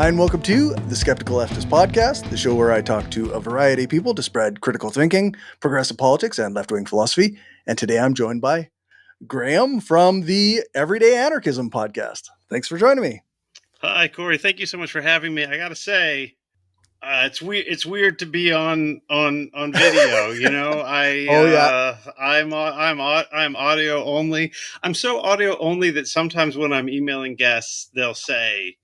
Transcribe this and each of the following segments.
Hi, and welcome to the Skeptical Leftist Podcast, the show where I talk to a variety of people to spread critical thinking, progressive politics, and left-wing philosophy. And today I'm joined by Graham from the Everyday Anarchism podcast. Thanks for joining me. Hi, Corey. Thank you so much for having me. I gotta say, it's weird. It's weird to be on video. You know, I'm audio only. I'm so audio only that sometimes when I'm emailing guests, they'll say,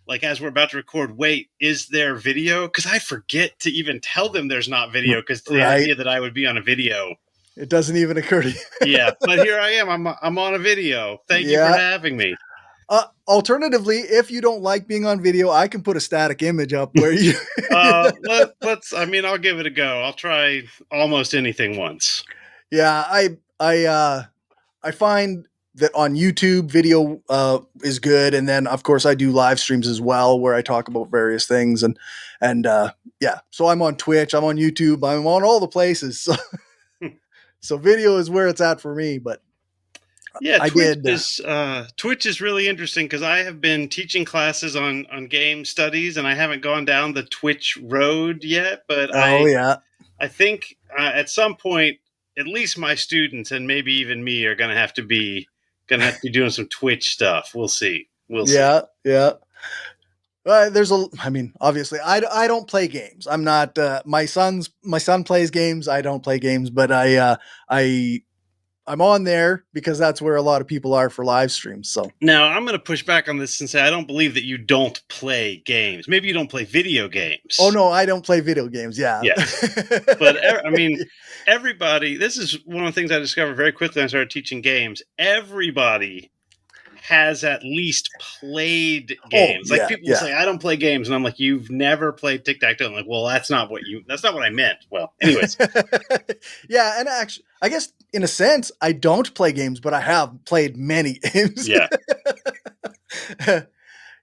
like, as we're about to record, wait, is there video? Because I forget to even tell them there's not video. Because the idea that I would be on a video, it doesn't even occur to you. Yeah, but here I am. I'm on a video. Thank you for having me. Alternatively, if you don't like being on video, I can put a static image up where you. Let's. I mean, I'll give it a go. I'll try almost anything once. Yeah, I find that on YouTube, video is good, and then of course I do live streams as well where I talk about various things, and yeah. So I'm on Twitch, I'm on YouTube, I'm on all the places. So, so video is where it's at for me, but. Yeah, Twitch is really interesting because I have been teaching classes on game studies and I haven't gone down the Twitch road yet. But I think at some point, at least my students and maybe even me are going to have to be doing some Twitch stuff. We'll see. Yeah. Obviously, I don't play games. I'm not. My son plays games. I don't play games, but I'm on there because that's where a lot of people are for live streams. So now I'm going to push back on this and say I don't believe that you don't play games. Maybe you don't play video games. Oh no, I don't play video games. Yeah. But I mean, everybody. This is one of the things I discovered very quickly when I started teaching games. Everybody has at least played games. People say I don't play games, and I'm like, you've never played tic-tac-toe. I'm like, well, that's not what I meant. Well, anyways. Yeah, and actually, I guess in a sense, I don't play games, but I have played many games. Yeah.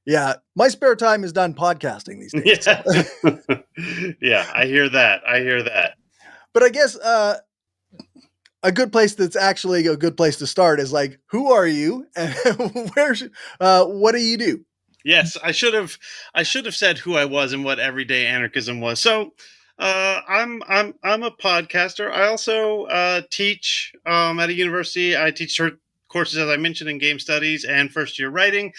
Yeah, my spare time is done podcasting these days. Yeah, so. Yeah, I hear that. But I guess a good place that's actually a good place to start is like, who are you and what do you do? Yes, I should have said who I was and what Everyday Anarchism was. So I'm a podcaster. I also teach at a university. I teach short courses, as I mentioned, in game studies and first year writing.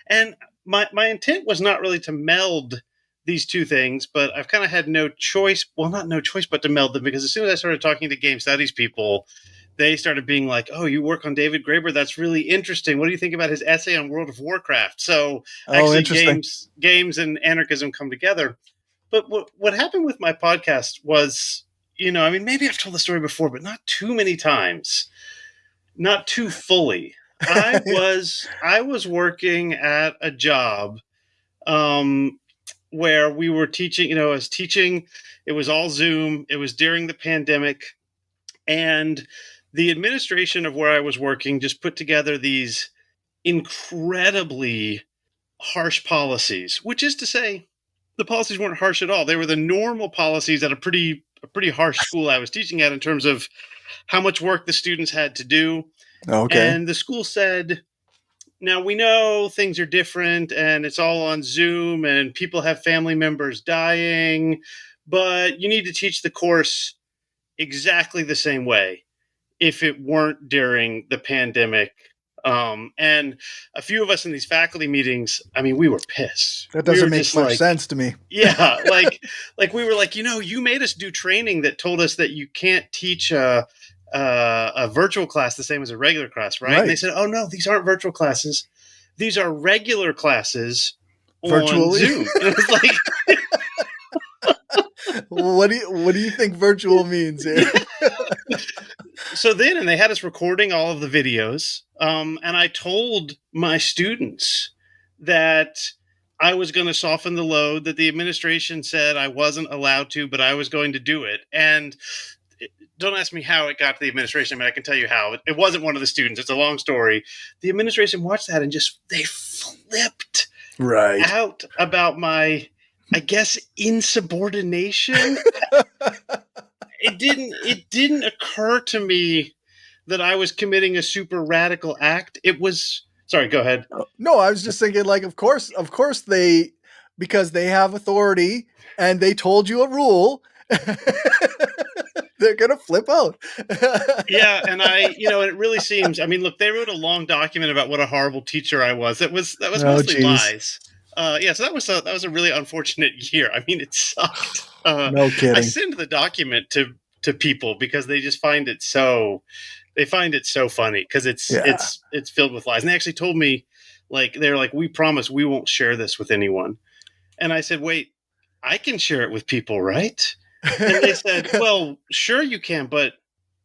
And my intent was not really to meld these two things, but I've kind of had no choice. Well, not no choice, but to meld them, because as soon as I started talking to game studies people, they started being like, "Oh, you work on David Graeber? That's really interesting. What do you think about his essay on World of Warcraft?" So actually, games and anarchism come together. But what happened with my podcast was, I mean, maybe I've told the story before, but not too many times, not too fully. I was working at a job where we were teaching. I was teaching. It was all Zoom. It was during the pandemic, and the administration of where I was working just put together these incredibly harsh policies, which is to say, the policies weren't harsh at all. They were the normal policies at a pretty harsh school I was teaching at in terms of how much work the students had to do. Okay. And the school said, now we know things are different and it's all on Zoom and people have family members dying, but you need to teach the course exactly the same way if it weren't during the pandemic. And a few of us in these faculty meetings, I mean, we were pissed. That doesn't make much sense to me. Yeah. like we were like, you made us do training that told us that you can't teach a virtual class the same as a regular class, right? And they said, oh no, these aren't virtual classes. These are regular classes virtually on Zoom. And it was like, what do you think virtual means here? So then, and they had us recording all of the videos. And I told my students that I was going to soften the load, that the administration said I wasn't allowed to, but I was going to do it. And don't ask me how it got to the administration. I mean, I can tell you how. It wasn't one of the students. It's a long story. The administration watched that and they flipped out about my, I guess, insubordination. It didn't occur to me that I was committing a super radical act. It was, sorry, go ahead. No, I was just thinking, like, of course they because they have authority and they told you a rule, they're gonna flip out. Yeah, and it really seems. I mean, look, they wrote a long document about what a horrible teacher I was. That was Oh, mostly geez. lies. Yeah, so that was a really unfortunate year. I mean, it sucked. No I kidding. send the document to people because they just find it so funny because it's Yeah. it's it's filled with lies. And they actually told me, like, they're like, we promise we won't share this with anyone. And I said, wait, I can share it with people, right? And they said, well, sure you can, but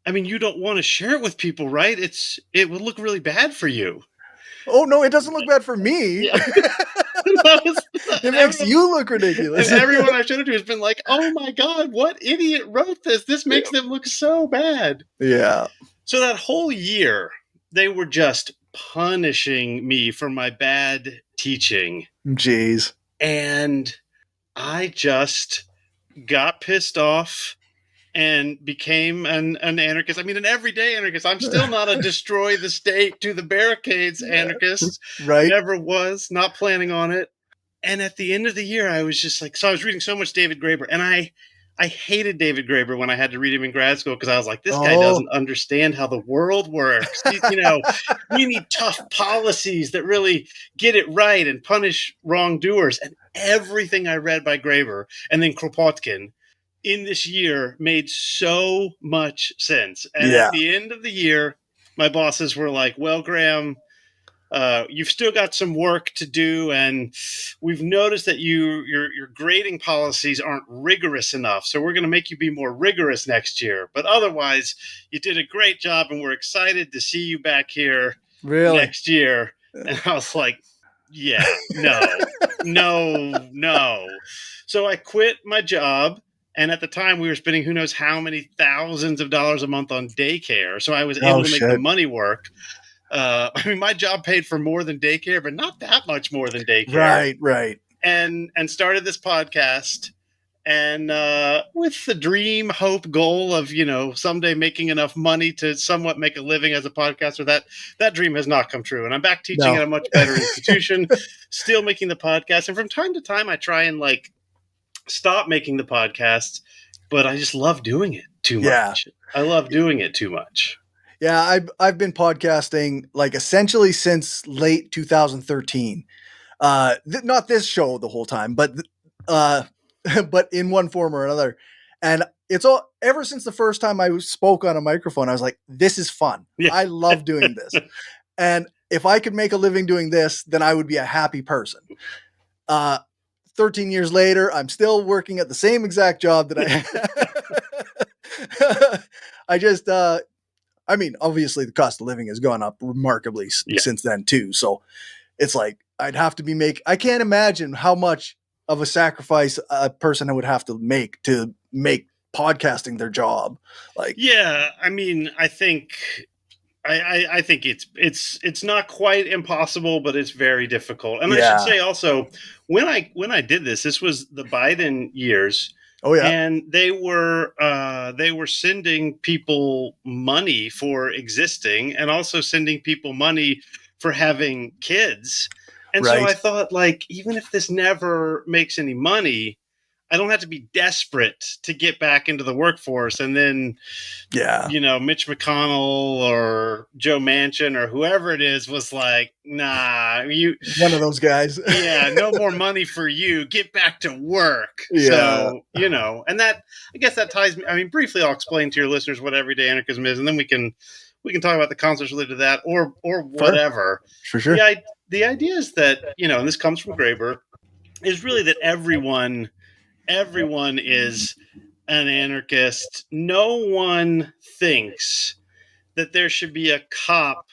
I mean, you don't want to share it with people, right? It would look really bad for you. Oh, no, it doesn't look bad for me. Yeah. and, It makes everyone, you look and ridiculous. everyone I showed it to has been like, oh my God, what idiot wrote this? This makes them look so bad. Yeah. So that whole year, they were just punishing me for my bad teaching. Jeez. And I just got pissed off and became an anarchist. I mean, an everyday anarchist. I'm still not a destroy the state to the barricades anarchist. Right. Never was, not planning on it. And at the end of the year, I was just like, so I was reading so much David Graeber, and I hated David Graeber when I had to read him in grad school because I was like, this guy Oh. doesn't understand how the world works. We need tough policies that really get it right and punish wrongdoers. And everything I read by Graeber and then Kropotkin in this year made so much sense. And Yeah. at the end of the year, my bosses were like, well, Graham, you've still got some work to do, and we've noticed that your grading policies aren't rigorous enough. So we're going to make you be more rigorous next year. But otherwise, you did a great job, and we're excited to see you back here next year. And I was like, yeah, no. So I quit my job. And at the time, we were spending who knows how many thousands of dollars a month on daycare. So I was able to make the money work. I mean, my job paid for more than daycare, but not that much more than daycare. Right. And started this podcast, and with the dream, hope, goal of someday making enough money to somewhat make a living as a podcaster. That dream has not come true, and I'm back teaching at a much better institution, still making the podcast. And from time to time, I try and stop making the podcast, but I just love doing it too much. I love doing it too much. Yeah, I've been podcasting essentially since late 2013. Not this show the whole time, but but in one form or another. And it's all ever since the first time I spoke on a microphone, I was like, this is fun. Yeah. I love doing this. And if I could make a living doing this, then I would be a happy person. 13 years later, I'm still working at the same exact job that I just, I mean, obviously the cost of living has gone up remarkably since then too. So it's like, I'd have to be I can't imagine how much of a sacrifice a person would have to make podcasting their job. Yeah, I mean, I think it's not quite impossible, but it's very difficult. And I should say also, when I did this was the Biden years. Oh yeah. And they were sending people money for existing, and also sending people money for having kids. And so I thought, even if this never makes any money, I don't have to be desperate to get back into the workforce. And then, Mitch McConnell or Joe Manchin or whoever it is was like, nah, one of those guys. Yeah, no more money for you. Get back to work. Yeah. So, and that, I guess that ties me. I mean, briefly, I'll explain to your listeners what everyday anarchism is, and then we can talk about the concepts related to that or whatever. For sure. The idea is that, and this comes from Graeber, is really that everyone is an anarchist. No one thinks that there should be a cop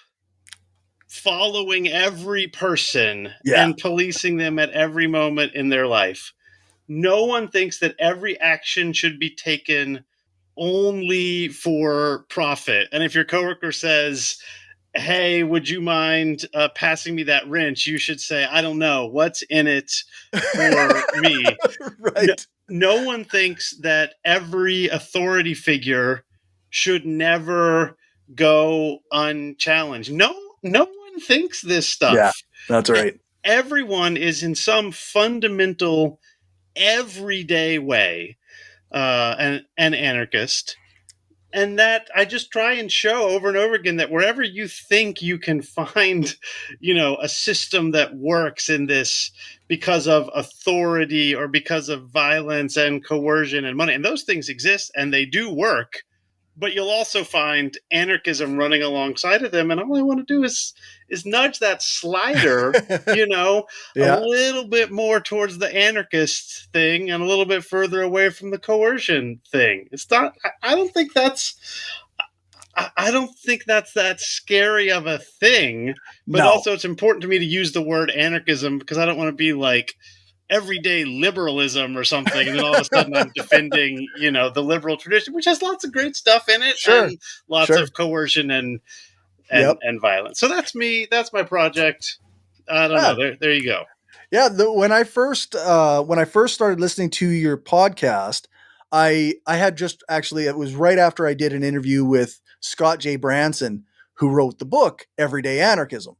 following every person and policing them at every moment in their life. No one thinks that every action should be taken only for profit. And if your coworker says, hey, would you mind passing me that wrench? You should say, I don't know. What's in it for me? Right. No one thinks that every authority figure should never go unchallenged. No one thinks this stuff. Yeah, that's right. everyone is in some fundamental, everyday way an anarchist. And that I just try and show over and over again that wherever you think you can find, a system that works in this because of authority or because of violence and coercion and money, and those things exist and they do work, but you'll also find anarchism running alongside of them. And all I want to do is nudge that slider, a Yeah. little bit more towards the anarchist thing and a little bit further away from the coercion thing. It's not. I don't think that's. I don't think that's that scary of a thing. But No. also, it's important to me to use the word anarchism because I don't want to be like everyday liberalism or something, and then all of a sudden I'm defending, the liberal tradition, which has lots of great stuff in it Sure. and lots Sure. of coercion and Yep. and violence. So that's me. That's my project. I don't know. Yeah. There you go. Yeah. When I first started listening to your podcast, I had just actually, it was right after I did an interview with Scott J. Branson, who wrote the book Everyday Anarchism.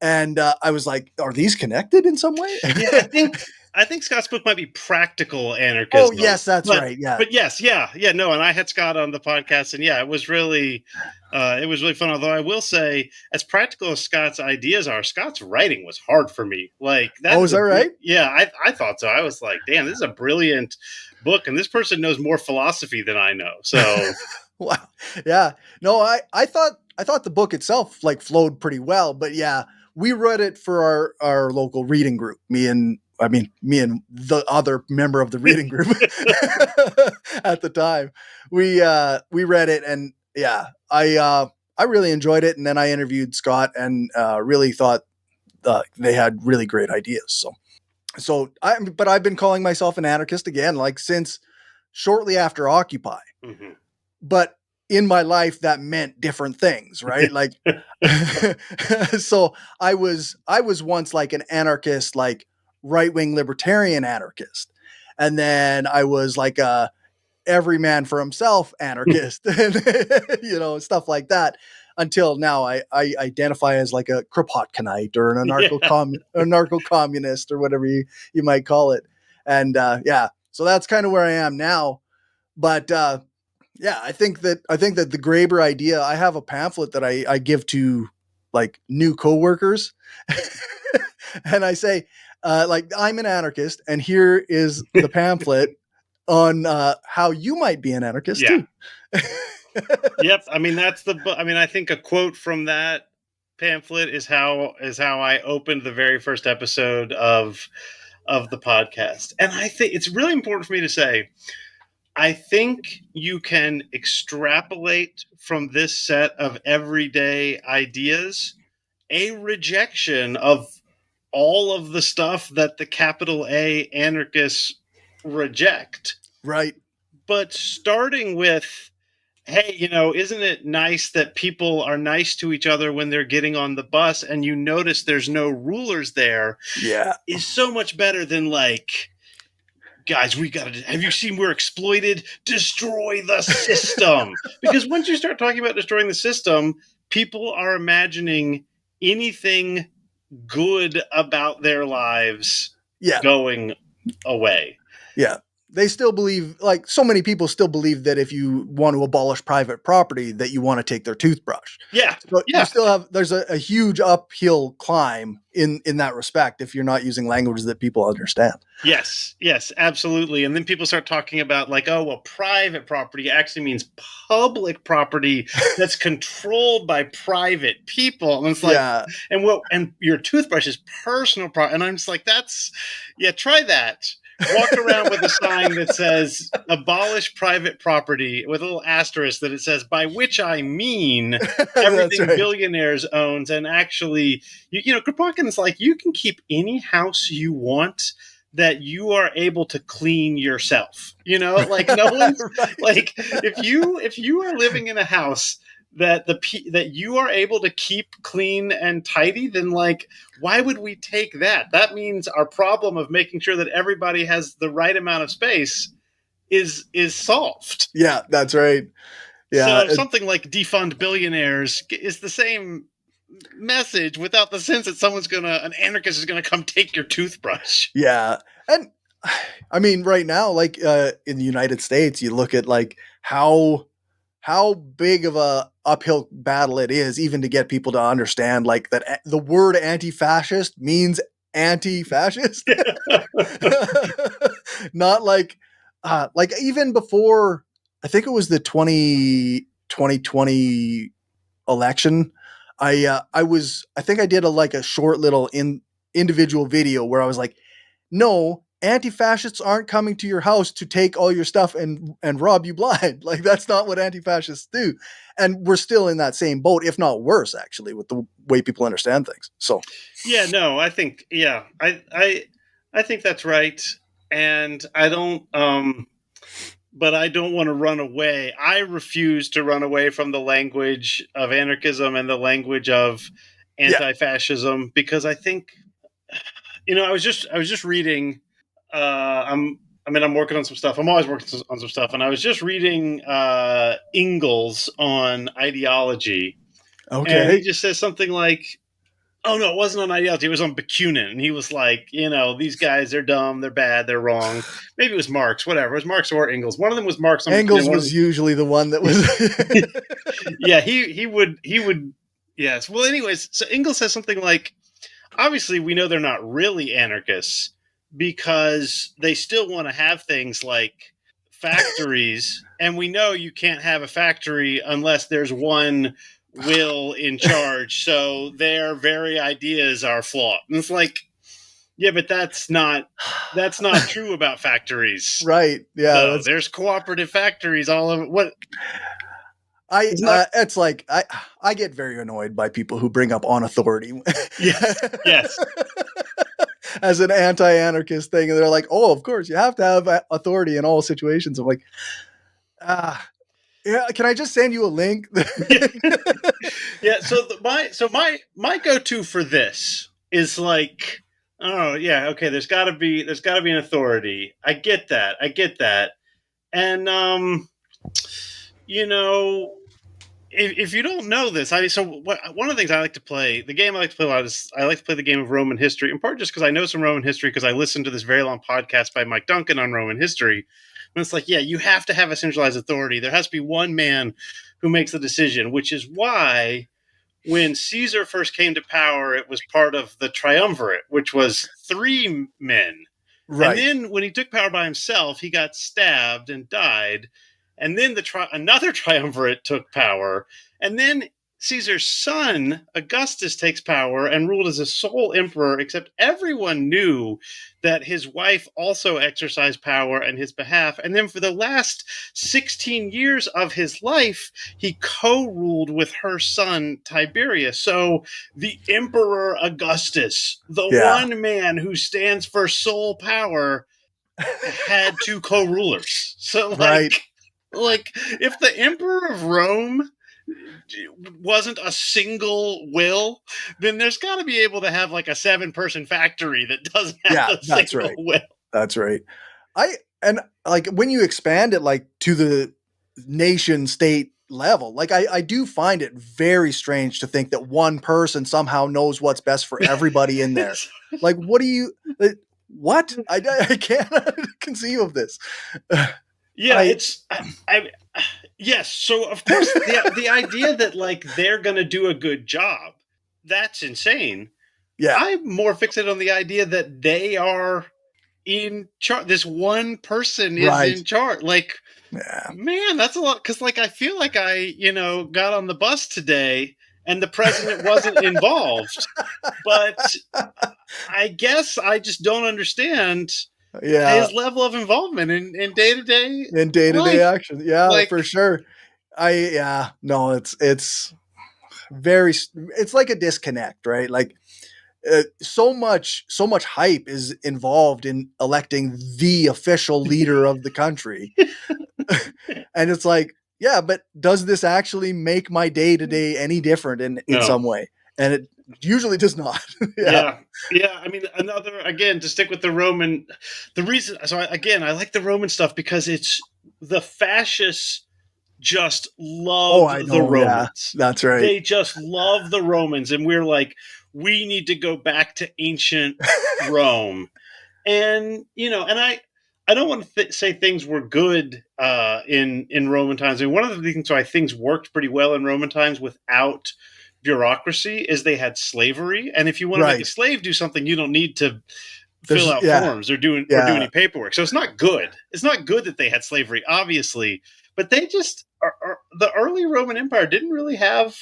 And I was like, are these connected in some way? Yeah, I think Scott's book might be practical Oh, anarchism, yes, that's but right. Yeah. yes, yeah, no. And I had Scott on the podcast, and yeah, it was really fun. Although I will say, as practical as Scott's ideas are, Scott's writing was hard for me. Like that Oh, is is that right? yeah, I thought so. I was like, damn, this is a brilliant book, and this person knows more philosophy than I know. So Wow. Yeah. No, I thought the book itself like flowed pretty well, but yeah, we read it for our local reading group. Me and the other member of the reading group at the time. We read it, and yeah, I really enjoyed it, and then I interviewed Scott and really thought they had really great ideas. But I've been calling myself an anarchist again, like since shortly after Occupy. mhm. But in my life that meant different things, right? Like so I was once like an anarchist, like right-wing libertarian anarchist. And then I was like a every man for himself anarchist and stuff like that until now I identify as like a Kropotkinite or an Yeah, anarcho-communist or whatever you might call it. And yeah, so that's kind of where I am now. But yeah, I think that the Graeber idea. I have a pamphlet that I give to like new coworkers, and I say, like, I'm an anarchist, and here is the pamphlet on how you might be an anarchist yeah. too. Yep. I mean, that's the. I mean, I think a quote from that pamphlet is how I opened the very first episode of the podcast, and I think it's really important for me to say. I think you can extrapolate from this set of everyday ideas a rejection of all of the stuff that the capital A anarchists reject. Right. But starting with, hey, isn't it nice that people are nice to each other when they're getting on the bus and you notice there's no rulers there Yeah. is so much better than like, guys, we got to, have you seen we're exploited? Destroy the system. Because once you start talking about destroying the system, people are imagining anything good about their lives Yeah. going away. Yeah. They still believe, like so many people still believe that if you want to abolish private property, that you want to take their toothbrush. Yeah. So you Yeah. still have, there's a huge uphill climb in that respect if you're not using language that people understand. Yes, yes, absolutely. And then people start talking about like, oh, well, private property actually means public property that's controlled by private people. And it's like, Yeah. and your toothbrush is personal property. And I'm just like, yeah, try that. Walk around with a sign that says abolish private property with a little asterisk that it says, by which I mean That's everything right. billionaires owns. And actually, Kropotkin is like, you can keep any house you want that you are able to clean yourself. Like no one's Right. like if you are living in a house that that you are able to keep clean and tidy, then like why would we take that? That means our problem of making sure that everybody has the right amount of space is solved. Yeah, that's right. Yeah. So something like defund billionaires is the same message without the sense that an anarchist is gonna come take your toothbrush. Yeah. And I mean, right now, like in the United States, you look at like how big of a uphill battle it is even to get people to understand like that the word anti-fascist means anti-fascist. Not like even before I think it was the 2020 election. I think I did a short little individual video where I was like, no, anti-fascists aren't coming to your house to take all your stuff and rob you blind. Like that's not what anti-fascists do. And we're still in that same boat, if not worse, actually, with the way people understand things. So Yeah, no, I think I think that's right, and I don't but I don't want to run away. I refuse to run away from the language of anarchism and the language of yeah. anti-fascism because I think I was just reading. I'm working on some stuff. I'm always working on some stuff, and I was just reading Ingalls on ideology, and he Okay. just says something like, "Oh no, it wasn't on ideology. It was on Bakunin." And he was like, these guys, they're dumb, they're bad, they're wrong. Maybe it was Marx, whatever. It was Marx or Ingalls. One of them was Marx on Bakunin. Engels was usually the one that was Yeah, he would. Yes. Well, anyways, so Ingalls says something like, obviously we know they're not really anarchists because they still want to have things like factories, and we know you can't have a factory unless there's one will in charge, so their very ideas are flawed. And it's like, yeah, but that's not true about factories, right. Yeah, though. that's There's cooperative factories all over. What I is not? it's like I get very annoyed by people who bring up on authority Yes, yes. as an anti-anarchist thing, and they're like, "Oh, of course, you have to have authority in all situations." I'm like, ah, yeah. Can I just send you a link? Yeah. Yeah, so my go-to for this is like, oh yeah, okay, there's got to be an authority. I get that. And you know if you don't know this, one of the things I like to play, the game I like to play a lot is I like to play the game of Roman history, in part just because I know some Roman history because I listened to this very long podcast by Mike Duncan on Roman history. And it's like, yeah, you have to have a centralized authority. There has to be one man who makes the decision, which is why when Caesar first came to power, it was part of the triumvirate, which was three men. And Right. then when he took power by himself, he got stabbed and died. And then another triumvirate took power. And then Caesar's son, Augustus, takes power and ruled as a sole emperor, except everyone knew that his wife also exercised power on his behalf. And then for the last 16 years of his life, he co ruled with her son, Tiberius. So the Emperor Augustus, the Yeah. one man who stands for sole power, had two co rulers. So, Right. like if the Emperor of Rome wasn't a single will, then there's got to be able to have like a 7-person factory that doesn't have Yeah. a That's single right. will. That's right. I and like when you expand it like to the nation state level, like I do find it very strange to think that one person somehow knows what's best for everybody in there. Like, what do you? What? I can't conceive of this. Yeah, I I yes. So of course the idea that like they're gonna do a good job, that's insane. yeah. I'm more fixated on the idea that they are in charge. This one person is Right. in charge. Like, Yeah. man, that's a lot. Because like I feel like got on the bus today and the president wasn't involved, but I guess I just don't understand Yeah. his level of involvement in day to day In day to day life. action. Yeah, Like, for sure. Yeah. No, it's very. It's like a disconnect, right? Like so much hype is involved in electing the official leader of the country. And it's like, yeah, but does this actually make my day to day any different in no, some way? And it usually does not. Yeah. yeah, yeah. I mean, another again to stick with the reason. So again, I like the Roman stuff because it's the fascists just Oh, love I the know. Yeah, Romans. that's right. They just love the Romans. And we're like, we need to go back to ancient Rome. And, and I don't want to say things were good in Roman times. I mean, one of the reasons why things worked pretty well in Roman times without bureaucracy is they had slavery. And if you want to make a Right. slave do something, you don't need to fill There's out yeah, forms or do yeah, any paperwork. So it's not good. It's not good that they had slavery, obviously, but they just the early Roman Empire didn't really have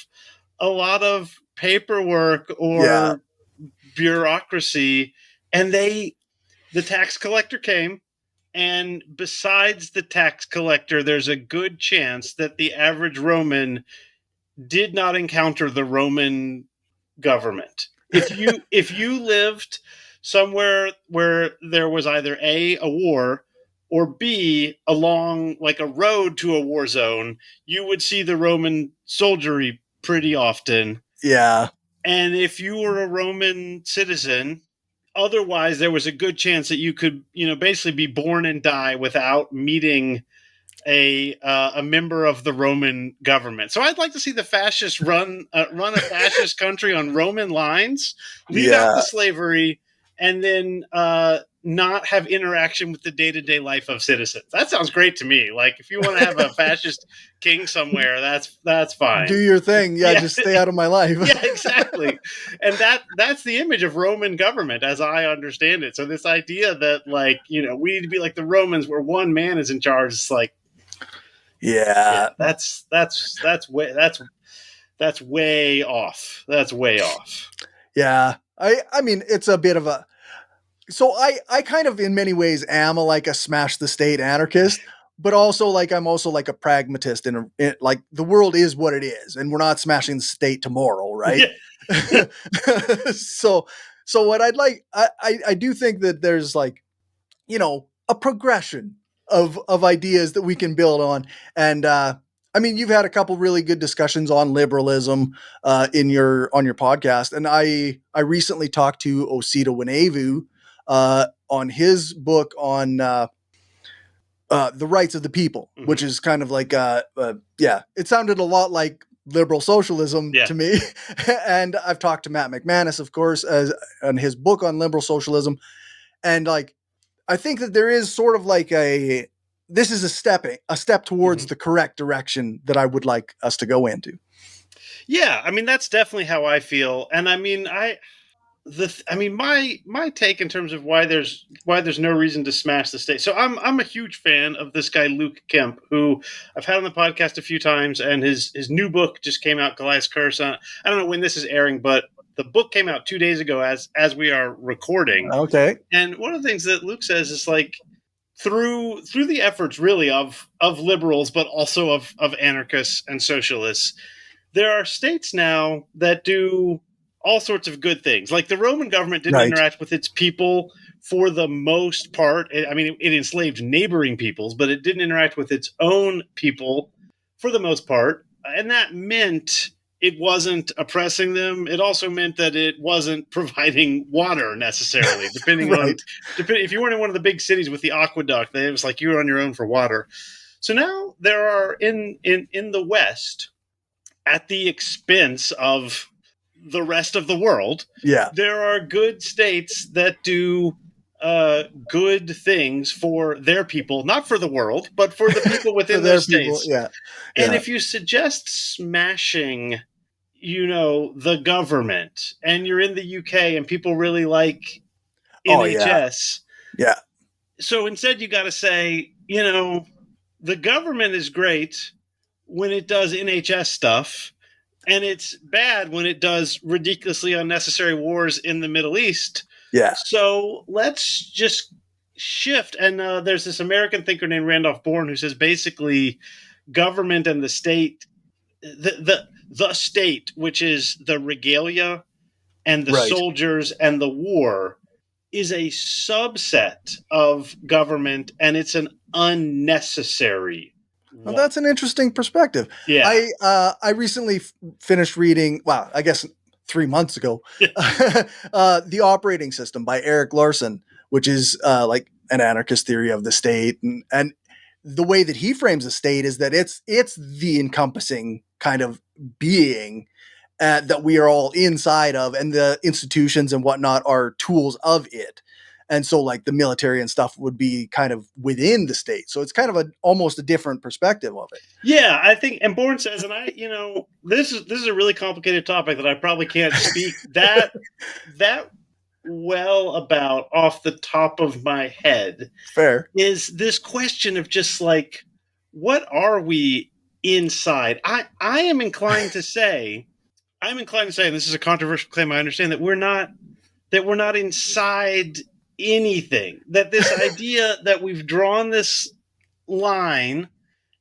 a lot of paperwork yeah, or bureaucracy, and the tax collector came. And besides the tax collector, there's a good chance that the average Roman did not encounter the Roman government. If you lived somewhere where there was either a war or b along like a road to a war zone, you would see the Roman soldiery pretty often. yeah, And if you were a Roman citizen, otherwise there was a good chance that you could, basically be born and die without meeting a member of the Roman government. So I'd like to see the fascists run a fascist country on Roman lines, leave out yeah. the slavery, and then not have interaction with the day to day life of citizens. That sounds great to me. Like if you want to have a fascist king somewhere, that's Do fine. your thing. Yeah, Yeah, just stay out of my life. yeah, exactly. And that's the image of Roman government as I understand it. So this idea that like, we need to be like the Romans where one man is in charge, it's like, yeah, Yeah, that's way off. That's way off. yeah. I mean, it's a bit of a. So I kind of in many ways am like a smash the state anarchist, but also like I'm also like a pragmatist like the world is what it is, and we're not smashing the state tomorrow, right? Yeah. so so what I'd like, I do think that there's like, a progression of ideas that we can build on. And I mean, you've had a couple really good discussions on liberalism on your podcast, and I recently talked to Osita Winevu on his book on the rights of the people, which Mm-hmm. is kind of like yeah, it sounded a lot like liberal socialism Yeah. to me. And I've talked to Matt McManus, of course, on his book on liberal socialism, and like I think that there is sort of like this is a step towards Mm-hmm. the correct direction that I would like us to go into. Yeah, I mean that's definitely how I feel. And I mean my take in terms of why there's no reason to smash the state. So I'm a huge fan of this guy Luke Kemp, who I've had on the podcast a few times, and his new book just came out, Goliath's Curse. I don't know when this is airing, but the book came out 2 days ago as we are recording. Okay. And one of the things that Luke says is like through the efforts really of liberals, but also of anarchists and socialists, there are states now that do all sorts of good things. Like the Roman government didn't Right. interact with its people for the most part. I mean, it enslaved neighboring peoples, but it didn't interact with its own people for the most part. And that meant it wasn't oppressing them. It also meant that it wasn't providing water necessarily, depending on Right. if you weren't in one of the big cities with the aqueduct, it was like you were on your own for water. So now there are in the West, at the expense of the rest of the world, Yeah. there are good states that do good things for their people, not for the world, but for the people For within their those people. states. Yeah. And Yeah. if you suggest smashing, the government, and you're in the UK and people really like Oh yeah. NHS, Yeah. so instead you got to say, the government is great when it does NHS stuff, and it's bad when it does ridiculously unnecessary wars in the Middle East. Yeah. So let's just shift. And there's this American thinker named Randolph Bourne who says basically government and the state, the state, which is the regalia and the Right. soldiers and the war, is a subset of government, and it's an unnecessary Well, one. that's an interesting perspective. Yeah. I recently finished reading. Well, I guess 3 months ago, "The Operating System" by Eric Larson, which is like an anarchist theory of the state, and the way that he frames the state is that it's the encompassing kind of being that we are all inside of, and the institutions and whatnot are tools of it. And so like the military and stuff would be kind of within the state. So it's kind of almost a different perspective of it. Yeah, I think, and Bourne says, and this is a really complicated topic that I probably can't speak that well about off the top of my head. Fair. Is this question of just like, what are we inside? I am inclined to say, and this is a controversial claim, I understand, that we're not inside anything. That this idea that we've drawn this line,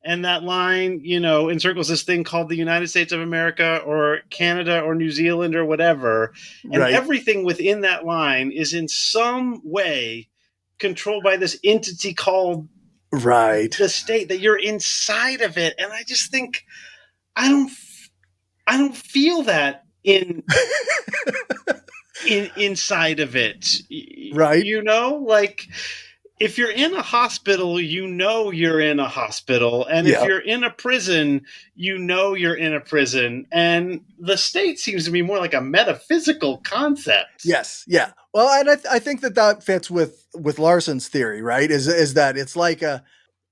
and that line, encircles this thing called the United States of America or Canada or New Zealand or whatever. And Right. everything within that line is in some way controlled by this entity called Right. the state, that you're inside of it. And I just think, I don't feel that inside of it. Right. Like, if you're in a hospital, you're in a hospital. And if you're in a prison, you're in a prison. And the state seems to be more like a metaphysical concept. Yes. Yeah. Well, and I think that fits with Larson's theory, right? Is that it's like an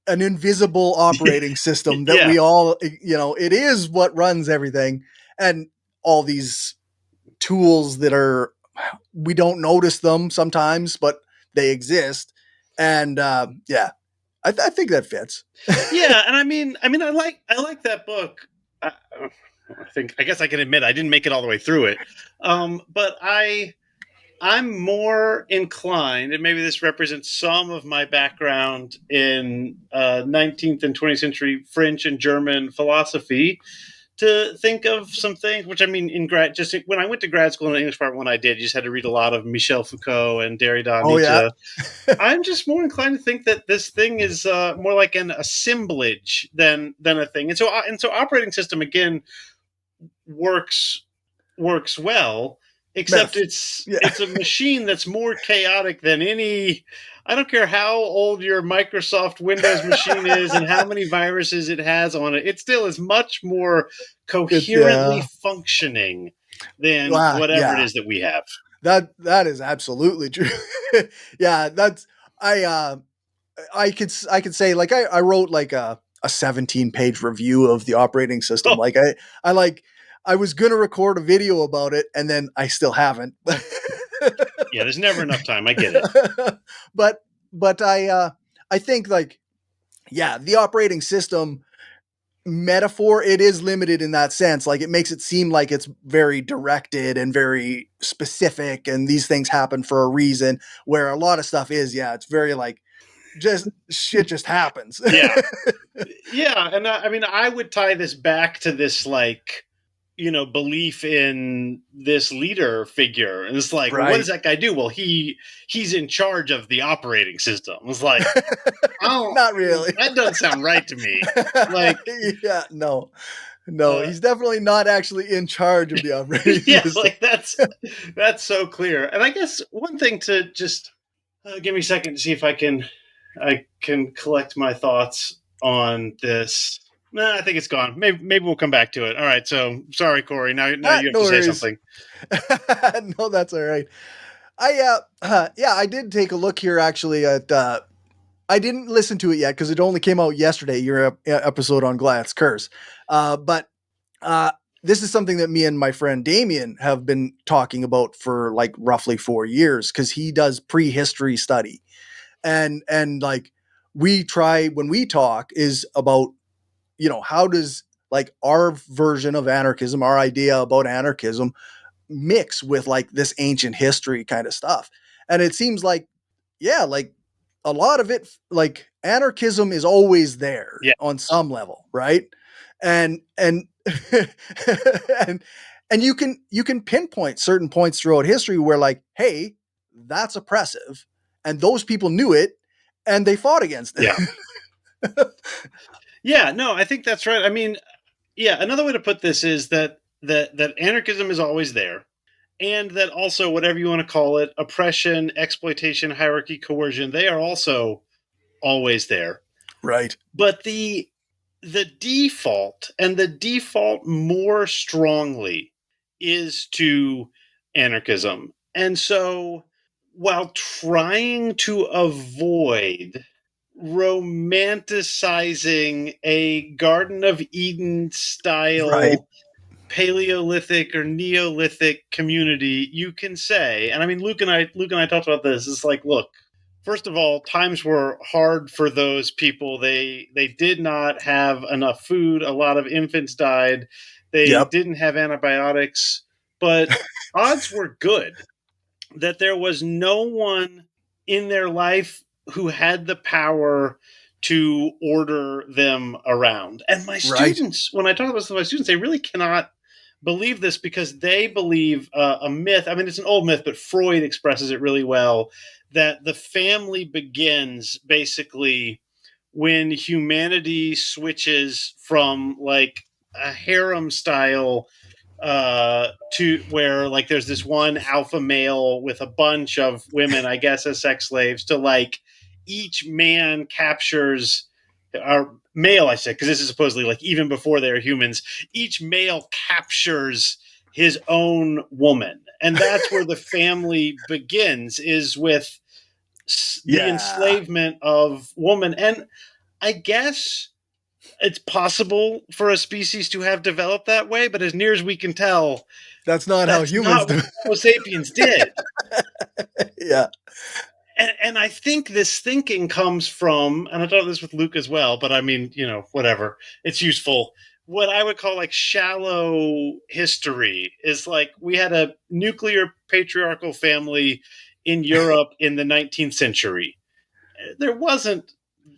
invisible operating system that we all, it is what runs everything. And all these tools that we don't notice them sometimes, but they exist. And I think that fits. Yeah, and I mean, I like that book. I guess I can admit I didn't make it all the way through it, but I'm more inclined, and maybe this represents some of my background in 19th and 20th century French and German philosophy, to think of some things, which I mean, when I went to grad school in the English department, you just had to read a lot of Michel Foucault and Derrida, Oh, Nietzsche. yeah. I'm just more inclined to think that this thing is more like an assemblage than a thing. And so operating system, again, works well, except it's a machine that's more chaotic than any. I don't care how old your Microsoft Windows machine is and how many viruses it has on it. It still is much more coherently functioning than whatever it is that we have. That is absolutely true. Yeah, that's I could say, like, I wrote like a 17-page review of the operating system. Oh. Like I was going to record a video about it, and then I still haven't. Yeah, there's never enough time. I get it. But I think, like, yeah, the operating system metaphor, it is limited in that sense. Like, it makes it seem like it's very directed and very specific, and these things happen for a reason, where a lot of stuff is, it's very like, shit just happens. Yeah. Yeah. And I mean, I would tie this back to this, like, belief in this leader figure. And it's like, well, what does that guy do? Well, he's in charge of the operating system. It's like, oh, not really. That doesn't sound right to me. Like, yeah, no, he's definitely not actually in charge of the operating system. Like that's so clear. And I guess one thing to just give me a second to see if I can collect my thoughts on this. Nah, I think it's gone. Maybe we'll come back to it. All right. So sorry, Corey. Now you have to say something. No, that's all right. I did take a look here actually at. I didn't listen to it yet because it only came out yesterday. Your episode on Goliath's Curse, but this is something that me and my friend Damien have been talking about for like roughly 4 years, because he does prehistory study, and like we try when we talk is about, how does like our version of anarchism, our idea about anarchism, mix with like this ancient history kind of stuff. And it seems like, like a lot of it, like anarchism is always there on some level. Right. And and you can pinpoint certain points throughout history where, like, hey, that's oppressive, and those people knew it and they fought against it. Yeah. Yeah, no, I think that's right. I mean, another way to put this is that anarchism is always there, and that also, whatever you want to call it, oppression, exploitation, hierarchy, coercion, they are also always there. Right. But the default, and the default more strongly, is to anarchism. And so while trying to avoid romanticizing a Garden of Eden Right. style Paleolithic or Neolithic community, you can say, and I mean, Luke and I talked about this. It's like, look, first of all, times were hard for those people. They did not have enough food. A lot of infants died. They Yep. didn't have antibiotics, but odds were good that there was no one in their life who had the power to order them around. And my Right. students, when I talk about this to my students, they really cannot believe this because they believe a myth. I mean, it's an old myth, but Freud expresses it really well, that the family begins basically when humanity switches from like a harem style to where like there's this one alpha male with a bunch of women, I guess, as sex slaves, to like each man captures, or male I said, because this is supposedly like even before they're humans, each male captures his own woman, and that's where the family begins, is with the Yeah. enslavement of woman. And I guess it's possible for a species to have developed that way, but as near as we can tell, That's not how that's humans not what do. Homo sapiens did. Yeah. And I think this thinking comes from, and I thought this with Luke as well, but I mean, whatever, it's useful. What I would call like shallow history is like we had a nuclear patriarchal family in Europe in the 19th century. There wasn't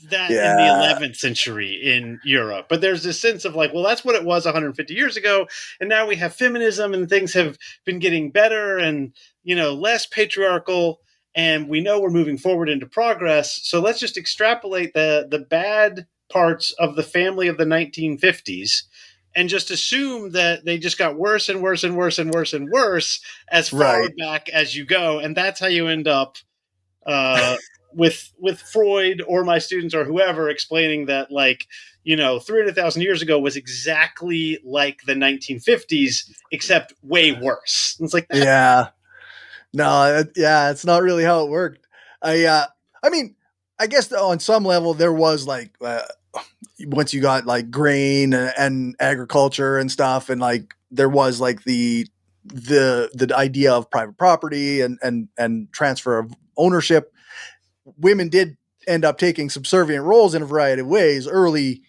that in the Yeah. 11th century in Europe. But there's this sense of like, well, that's what it was 150 years ago. And now we have feminism and things have been getting better and, less patriarchal. And we know we're moving forward into progress. So let's just extrapolate the bad parts of the family of the 1950s and just assume that they just got worse and worse and worse and worse and worse as far Right. back as you go. And that's how you end up uh, with Freud or my students or whoever explaining that 300,000 years ago was exactly like the 1950s except way worse. And it's like that. Yeah. No, yeah, it's not really how it worked. I mean, I guess on some level there was like once you got like grain and agriculture and stuff, and like there was like the idea of private property and transfer of ownership. Women did end up taking subservient roles in a variety of ways early,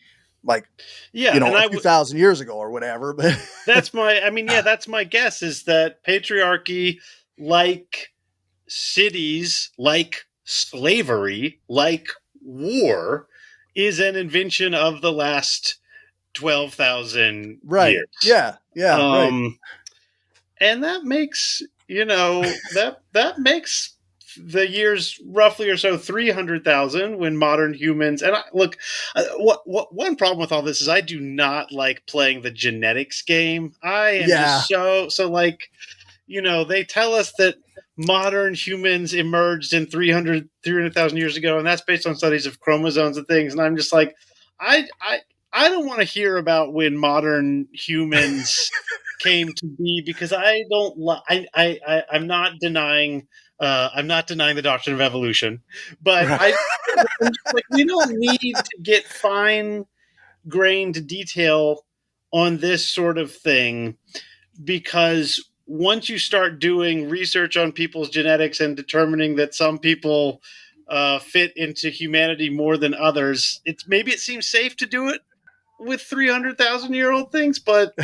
like Yeah, and a few thousand years ago or whatever. But that's my guess, is that patriarchy, like cities, like slavery, like war, is an invention of the last 12,000 right, years. yeah, yeah, right, Um, and that makes that makes the years roughly or so 300,000 when modern humans, and look, what one problem with all this is I do not like playing the genetics game. I am yeah, just so like, they tell us that modern humans emerged in 300,000 years ago, and that's based on studies of chromosomes and things, and I'm just like, I don't want to hear about when modern humans came to be, because I don't I'm not denying the doctrine of evolution, but right. I'm just like, we don't need to get fine grained detail on this sort of thing, because once you start doing research on people's genetics and determining that some people fit into humanity more than others, maybe it seems safe to do it with 300,000-year-old things, but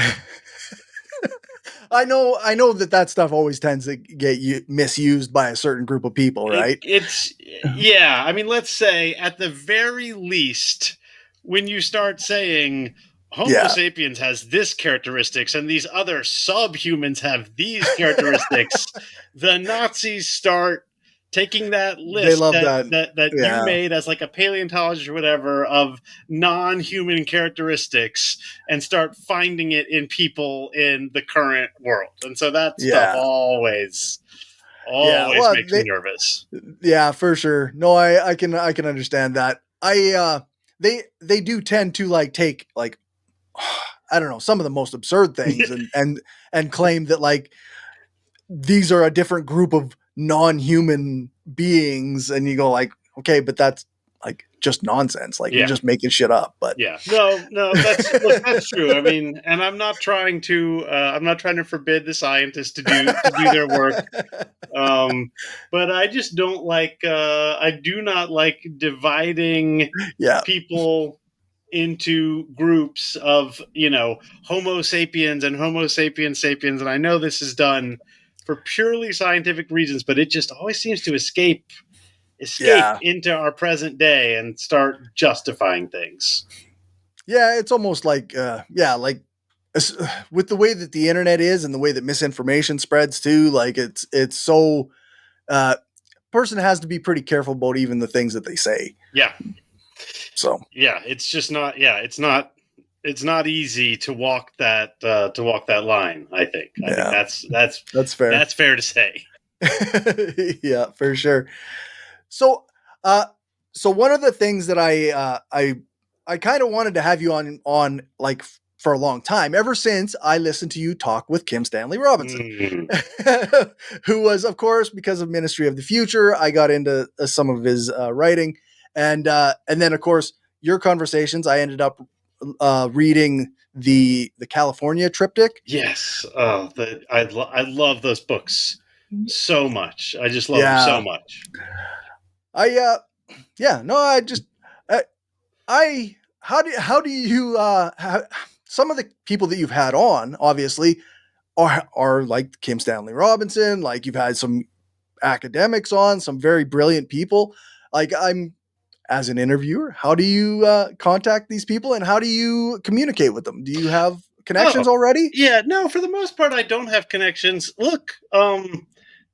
I know that stuff always tends to get misused by a certain group of people, right? it's yeah. I mean, let's say at the very least, when you start saying Homo Yeah, sapiens has this characteristics and these other subhumans have these characteristics, the Nazis start taking that they list love that that. you Yeah, made as like a paleontologist or whatever of non-human characteristics and start finding it in people in the current world. And so that stuff yeah, yeah. always Well, makes me nervous. yeah, for sure. No, I can understand that. they do tend to like take like I don't know, some of the most absurd things and claim that like these are a different group of non-human beings, and you go like, okay, but that's like just nonsense. Like you're Yeah. just making shit up. But Yeah. No, that's true. I mean, and I'm not trying to forbid the scientists to do their work. But I just don't like I do not like dividing yeah, people into groups of, Homo sapiens and Homo sapiens sapiens. And I know this is done for purely scientific reasons, but it just always seems to escape yeah, into our present day and start justifying things. yeah. It's almost like like with the way that the internet is and the way that misinformation spreads too. Like it's so person has to be pretty careful about even the things that they say. Yeah. So Yeah, it's just not it's not easy to walk that line, I think. I think yeah, that's fair. that's fair to say. Yeah, for sure. So, uh, so one of the things that I kind of wanted to have you on like for a long time, ever since I listened to you talk with Kim Stanley Robinson, Mm. who was, of course, because of Ministry of the Future, I got into some of his writing, and then of course your conversations. I ended up reading the California triptych. Yes. I love those books so much. I just love them so Yeah, much. I yeah, no, I just I how do you some of the people that you've had on obviously are like Kim Stanley Robinson, like you've had some academics on, some very brilliant people. Like I'm as an interviewer, how do you contact these people and how do you communicate with them? Do you have connections Oh, already? yeah, no, for the most part I don't have connections. Look,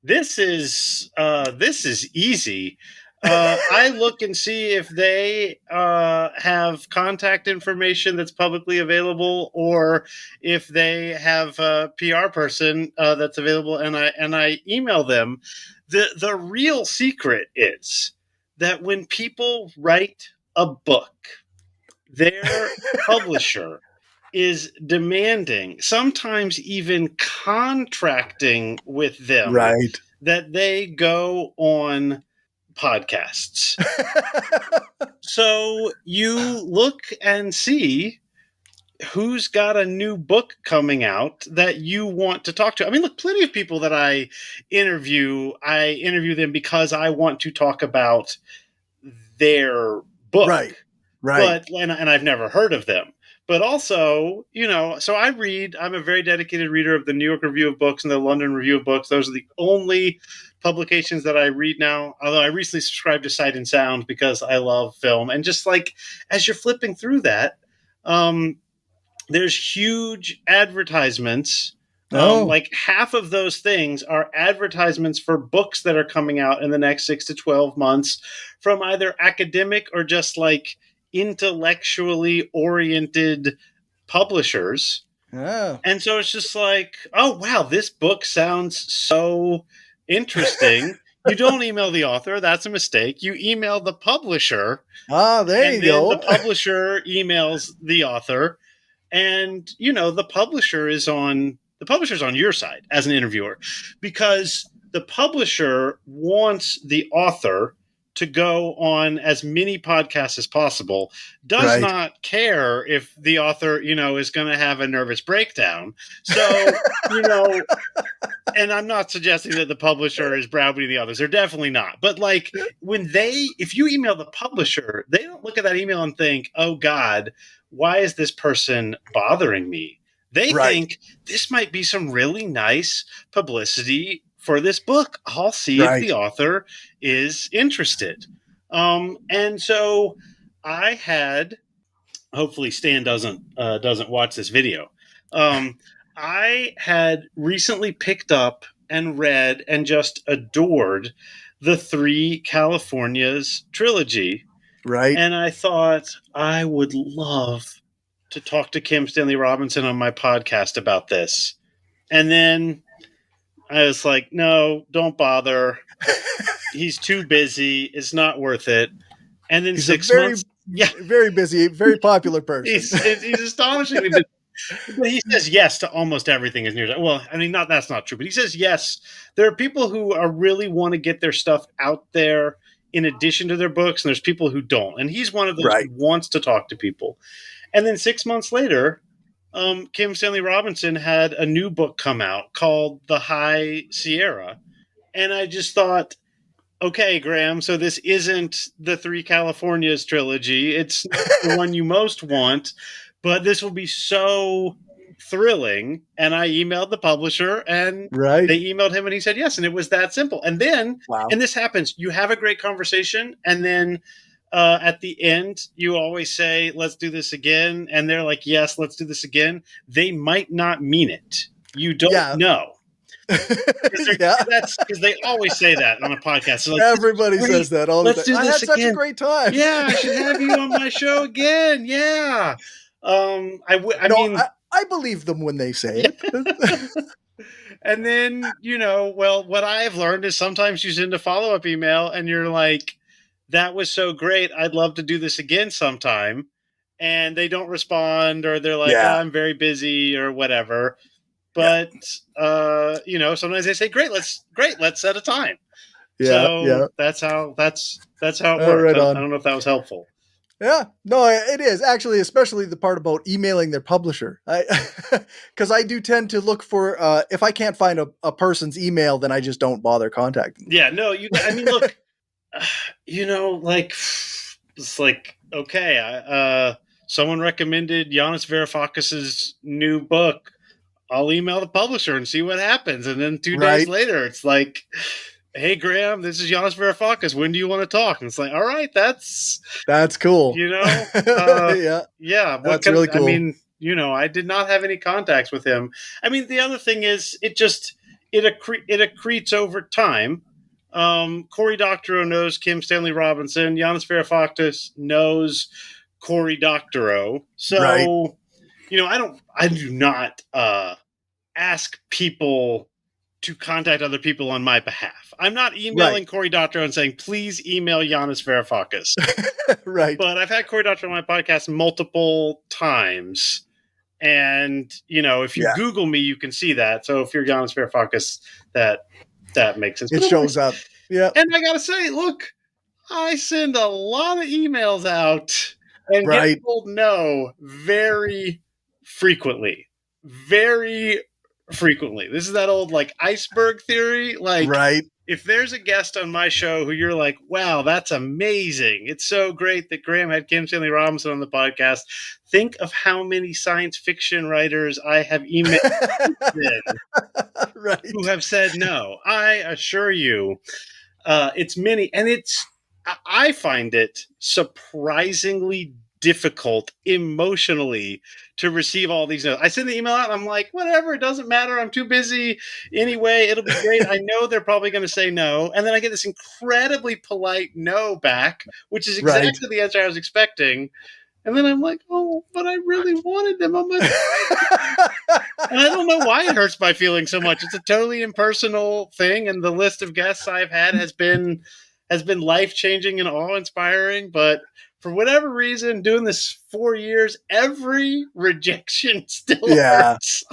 this is easy. I look and see if they have contact information that's publicly available, or if they have a PR person that's available, and I email them. The real secret is that when people write a book, their publisher is demanding, sometimes even contracting with them, Right. that they go on podcasts. So you look and see who's got a new book coming out that you want to talk to. I mean, look, plenty of people that I interview them because I want to talk about their book, Right. Right. but and I've never heard of them. But also, so I'm a very dedicated reader of the New York Review of Books and the London Review of Books. Those are the only publications that I read now. Although I recently subscribed to Sight and Sound because I love film. And just like as you're flipping through that, um, there's huge advertisements. Oh, Like half of those things are advertisements for books that are coming out in the next 6 to 12 months from either academic or just like intellectually oriented publishers. yeah. And so it's just like, oh, wow, this book sounds so interesting. You don't email the author. That's a mistake. You email the publisher, Ah, there and you then the go. publisher emails the author, and the publisher's on your side as an interviewer, because the publisher wants the author to go on as many podcasts as possible, does Right. not care if the author is going to have a nervous breakdown. So you know and I'm not suggesting that the publisher is browbeating the others. They're definitely not. But like if you email the publisher, they don't look at that email and think, oh God, why is this person bothering me? They Right. think this might be some really nice publicity for this book. I'll see if Right. the author is interested. And so I had, hopefully Stan doesn't watch this video. Um, I had recently picked up and read and just adored the Three Californias trilogy, Right. and I thought I would love to talk to Kim Stanley Robinson on my podcast about this. And then I was like, no, don't bother. He's too busy. It's not worth it. And then He's a six very months. Yeah, very busy, very popular person. he's astonishingly busy. But he says yes to almost everything as near. Well, I mean, not that's not true, but he says yes. There are people who are really want to get their stuff out there in addition to their books, and there's people who don't. And he's one of those who Right. wants to talk to people. And then 6 months later, Kim Stanley Robinson had a new book come out called The High Sierra, and I just thought, okay, Graham, so this isn't the Three Californias trilogy. It's not the one you most want, but this will be so thrilling. And I emailed the publisher and Right. they emailed him and he said yes. And it was that simple. And then, Wow. and this happens, you have a great conversation. And then at the end, you always say, let's do this again. And they're like, yes, let's do this again. They might not mean it. You don't Yeah. know. Yeah. That's because they always say that on a podcast. So like, Everybody says that all the let's time. do I this had such a again. great time. Yeah, I should have you on my show again. Yeah. I No, mean, I believe them when they say it. and then, well, what I have learned is sometimes you send a follow up email and you're like, that was so great. I'd love to do this again sometime. And they don't respond, or they're like, Yeah. I'm very busy, or whatever. Yeah. But sometimes they say, great, let's set a time. Yeah. So Yeah. that's how it Oh, works. right I on. don't know if that was helpful. Yeah, no, it is actually, especially the part about emailing their publisher. Because I do tend to look for if I can't find a person's email, then I just don't bother contacting them. Yeah, no, I mean, look, like it's like, okay, someone recommended Yanis Varoufakis's new book. I'll email the publisher and see what happens. And then 2 days Right. later, it's like, hey, Graham, this is Yanis Varoufakis. When do you want to talk? And it's like, all right, that's cool. yeah. Yeah, What that's really cool. I mean, I did not have any contacts with him. I mean, the other thing is, it accretes over time. Cory Doctorow knows Kim Stanley Robinson. Yanis Varoufakis knows Cory Doctorow. So, Right. I do not ask people to contact other people on my behalf. I'm not emailing Cory Doctorow and saying, please email Yanis Varoufakis. Right. But I've had Cory Doctorow on my podcast multiple times. And, if you Google me, you can see that. So if you're Yanis Varoufakis, that makes sense. It shows up. Yeah. And I got to say, look, I send a lot of emails out and get told no very frequently. Very frequently. This is that old iceberg theory. If there's a guest on my show who you're like, wow, that's amazing. It's so great that Graham had Kim Stanley Robinson on the podcast. Think of how many science fiction writers I have emailed who have said no. I assure you, it's many. And I find it surprisingly difficult emotionally to receive all these notes. I send the email out and I'm like, whatever, it doesn't matter. I'm too busy anyway. It'll be great. I know they're probably going to say no. And then I get this incredibly polite no back, which is exactly the answer I was expecting. And then I'm like, oh, but I really wanted them on my and I don't know why it hurts my feelings so much. It's a totally impersonal thing. And the list of guests I've had has been life-changing and awe-inspiring, but for whatever reason, doing this 4 years, every rejection still hurts.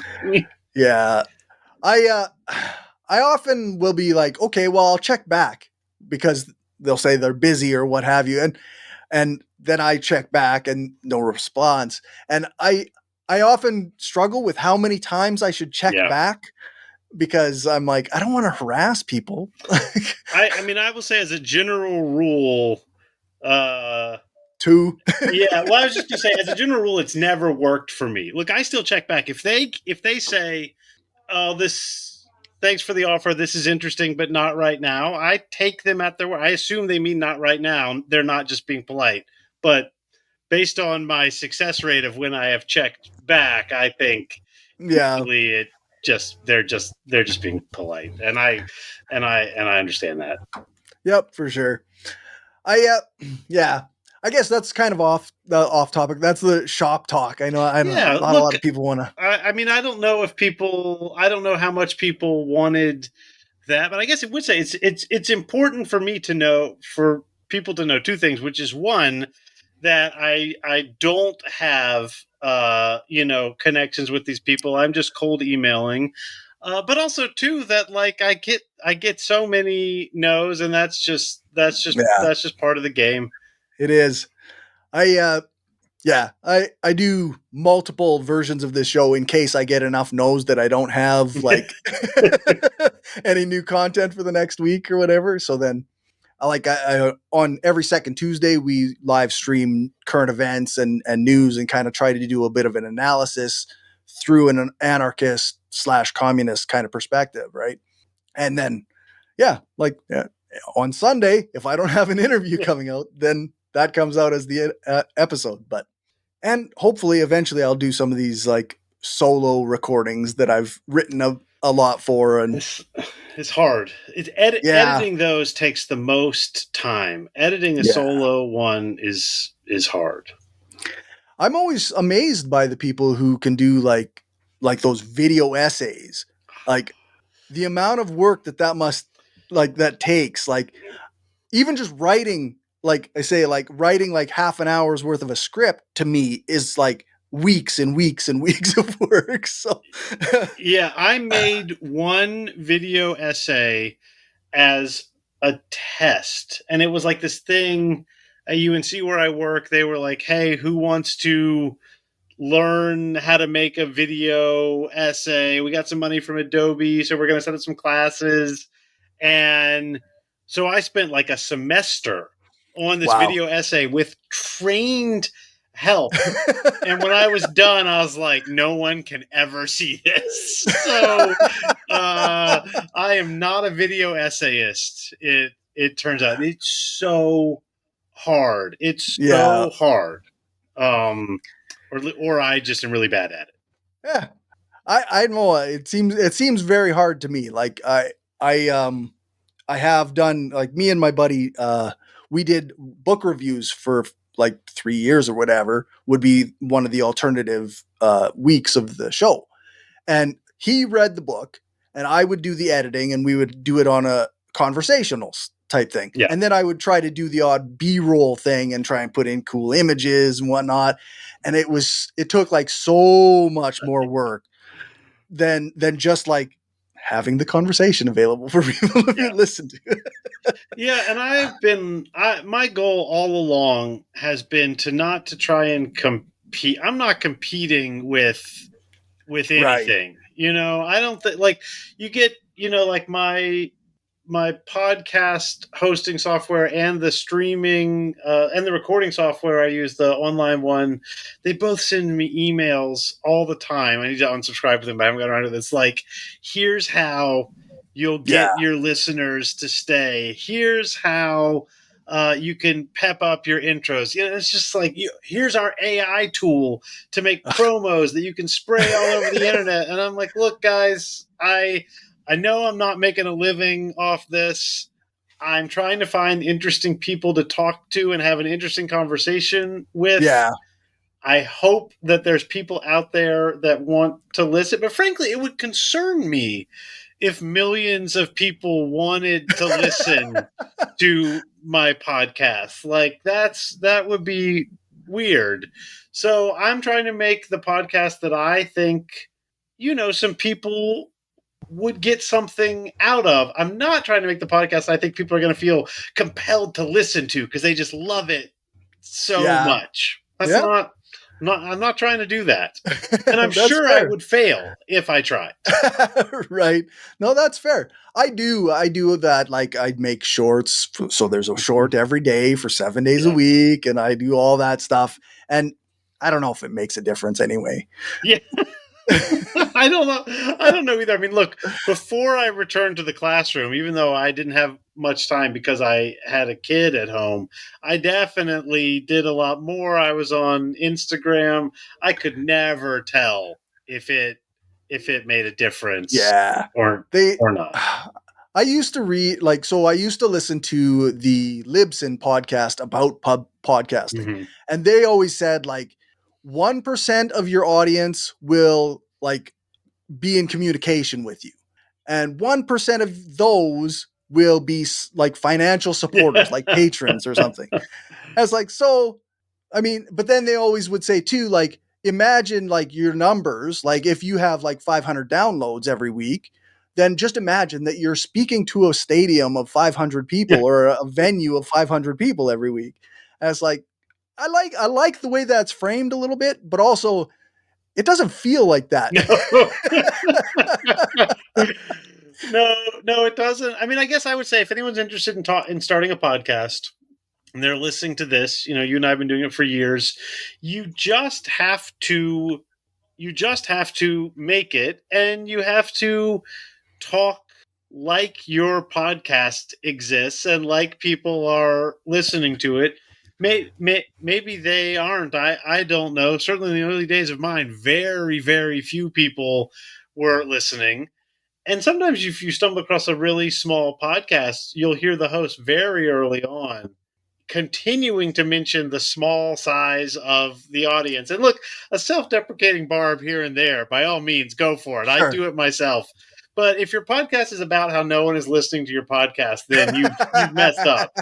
Yeah. I often will be like, okay, well, I'll check back because they'll say they're busy or what have you. And then I check back and no response. And I often struggle with how many times I should check back because I'm like, I don't want to harass people. I mean, I will say as a general rule, 2. Yeah, well, I was just gonna say, as a general rule, it's never worked for me. Look, I still check back if they say, "Oh, thanks for the offer. This is interesting, but not right now." I take them at their word. I assume they mean not right now. They're not just being polite. But based on my success rate of when I have checked back, I think usually they're just being polite, and I understand that. Yep, for sure. I guess that's kind of off topic. That's the shop talk. I know. Not a lot of people want to. I mean, I don't know how much people wanted that, but I guess it would say it's important for me to know, for people to know two things, which is one, that I don't have connections with these people. I'm just cold emailing. But also too that like I get so many no's, and Yeah, that's just part of the game. it is. I Yeah, I do multiple versions of this show in case I get enough no's that I don't have like any new content for the next week or whatever. So then I on every second Tuesday we live stream current events and news and kind of try to do a bit of an analysis through an anarchist slash communist kind of perspective, right? And then on Sunday, if I don't have an interview coming out, then that comes out as the episode. But and hopefully eventually I'll do some of these like solo recordings that I've written a lot for. And This is hard. yeah, Editing those takes the most time. Editing a yeah. solo one is hard. I'm always amazed by the people who can do like those video essays. Like the amount of work that must like that takes, like even just writing, like I say, like writing like half an hour's worth of a script to me is like weeks and weeks and weeks of work. So Yeah, I made one video essay as a test, and it was like this thing at UNC where I work. They were like, "Hey, who wants to learn how to make a video essay? We got some money from Adobe, so we're going to set up some classes." And so I spent like a semester on this wow. video essay with trained help. And when I was done, I was like, no one can ever see this. So I am not a video essayist. It turns out it's so hard. It's Yeah. so hard. Um, or I just am really bad at it. Yeah. I know it seems very hard to me. Like I have done like me and my buddy we did book reviews for like 3 years or whatever would be one of the alternative weeks of the show. And he read the book and I would do the editing and we would do it on a conversational type thing. Yeah. And then I would try to do the odd B-roll thing and try and put in cool images and whatnot. And it took like so much more work than just like having the conversation available for people to Yeah. listen to. Yeah, and my goal all along has been to not to try and compete. I'm not competing with Right. anything. I don't think like you get, like my podcast hosting software and the streaming and the recording software I use, the online one, they both send me emails all the time. I need to unsubscribe to them, but I haven't got around to this. Like, here's how you'll Yeah. get your listeners to stay. Here's how you can pep up your intros. It's just like, here's our AI tool to make promos that you can spray all over the internet. And I'm like, look, guys, I know I'm not making a living off this. I'm trying to find interesting people to talk to and have an interesting conversation with. Yeah. I hope that there's people out there that want to listen, but frankly, it would concern me if millions of people wanted to listen to my podcast. Like that would be weird. So I'm trying to make the podcast that I think, some people would get something out of. I'm not trying to make the podcast I think people are going to feel compelled to listen to because they just love it so Yeah. much. That's Yeah. I'm not trying to do that. And I'm That's sure I fair. would fail if I tried. Right. No, that's fair. I do that. Like I'd make shorts. So there's a short every day for 7 days a Yeah. week. And I do all that stuff. And I don't know if it makes a difference anyway. Yeah. I don't know. I don't know either. I mean, look, before I returned to the classroom, even though I didn't have much time because I had a kid at home, I definitely did a lot more. I was on Instagram. I could never tell if it made a difference Yeah. or They not. I used to read I used to listen to the Libsyn podcast about pub podcasting. Mm-hmm. And they always said like 1% of your audience will like be in communication with you. And 1% of those will be like financial supporters, like patrons or something. I was like, so I mean, but then they always would say too, like, imagine like your numbers, like if you have like 500 downloads every week, then just imagine that you're speaking to a stadium of 500 Yeah. people or a venue of 500 people every week. And it's like, I like the way that's framed a little bit, but also it doesn't feel like that. No. No, it doesn't. I mean, I guess I would say if anyone's interested in starting a podcast and they're listening to this, you and I have been doing it for years. You just have to make it, and you have to talk like your podcast exists and like people are listening to it. Maybe they aren't. I don't know. Certainly in the early days of mine, very, very few people were listening. And sometimes if you stumble across a really small podcast, you'll hear the host very early on continuing to mention the small size of the audience. And look, a self-deprecating barb here and there, by all means, go for it. I Sure. do it myself. But if your podcast is about how no one is listening to your podcast, then you've messed up.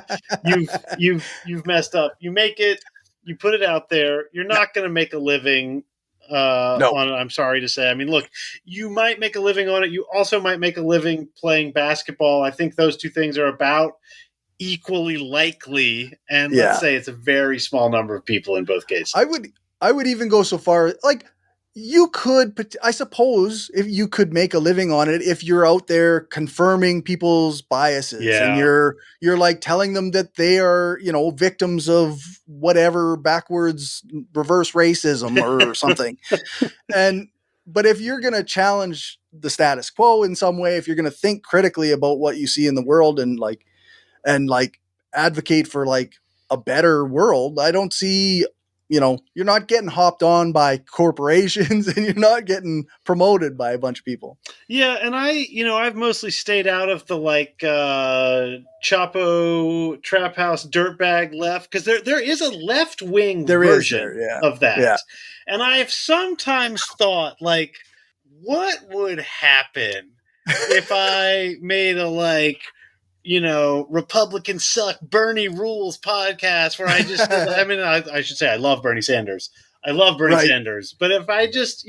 You've messed up. You make it, you put it out there. You're not going to make a living No. on it. I'm sorry to say. I mean, look, you might make a living on it. You also might make a living playing basketball. I think those two things are about equally likely, and let's Yeah. say it's a very small number of people in both cases. I would even go so far, like, you could, I suppose, if you could make a living on it if you're out there confirming people's biases and Yeah. you're like telling them that they are, victims of whatever backwards reverse racism or something. But if you're going to challenge the status quo in some way, if you're going to think critically about what you see in the world and like advocate for like a better world, I don't see, you're not getting hopped on by corporations and you're not getting promoted by a bunch of people. Yeah, and I've mostly stayed out of the like Chapo Trap House dirtbag left, because there is a left wing version Yeah. of that. Yeah. And I've sometimes thought, like, what would happen if I made a Republicans suck, Bernie rules podcast where I just, I mean, I should say I love Bernie Sanders. I love Bernie Right. Sanders. But if I just,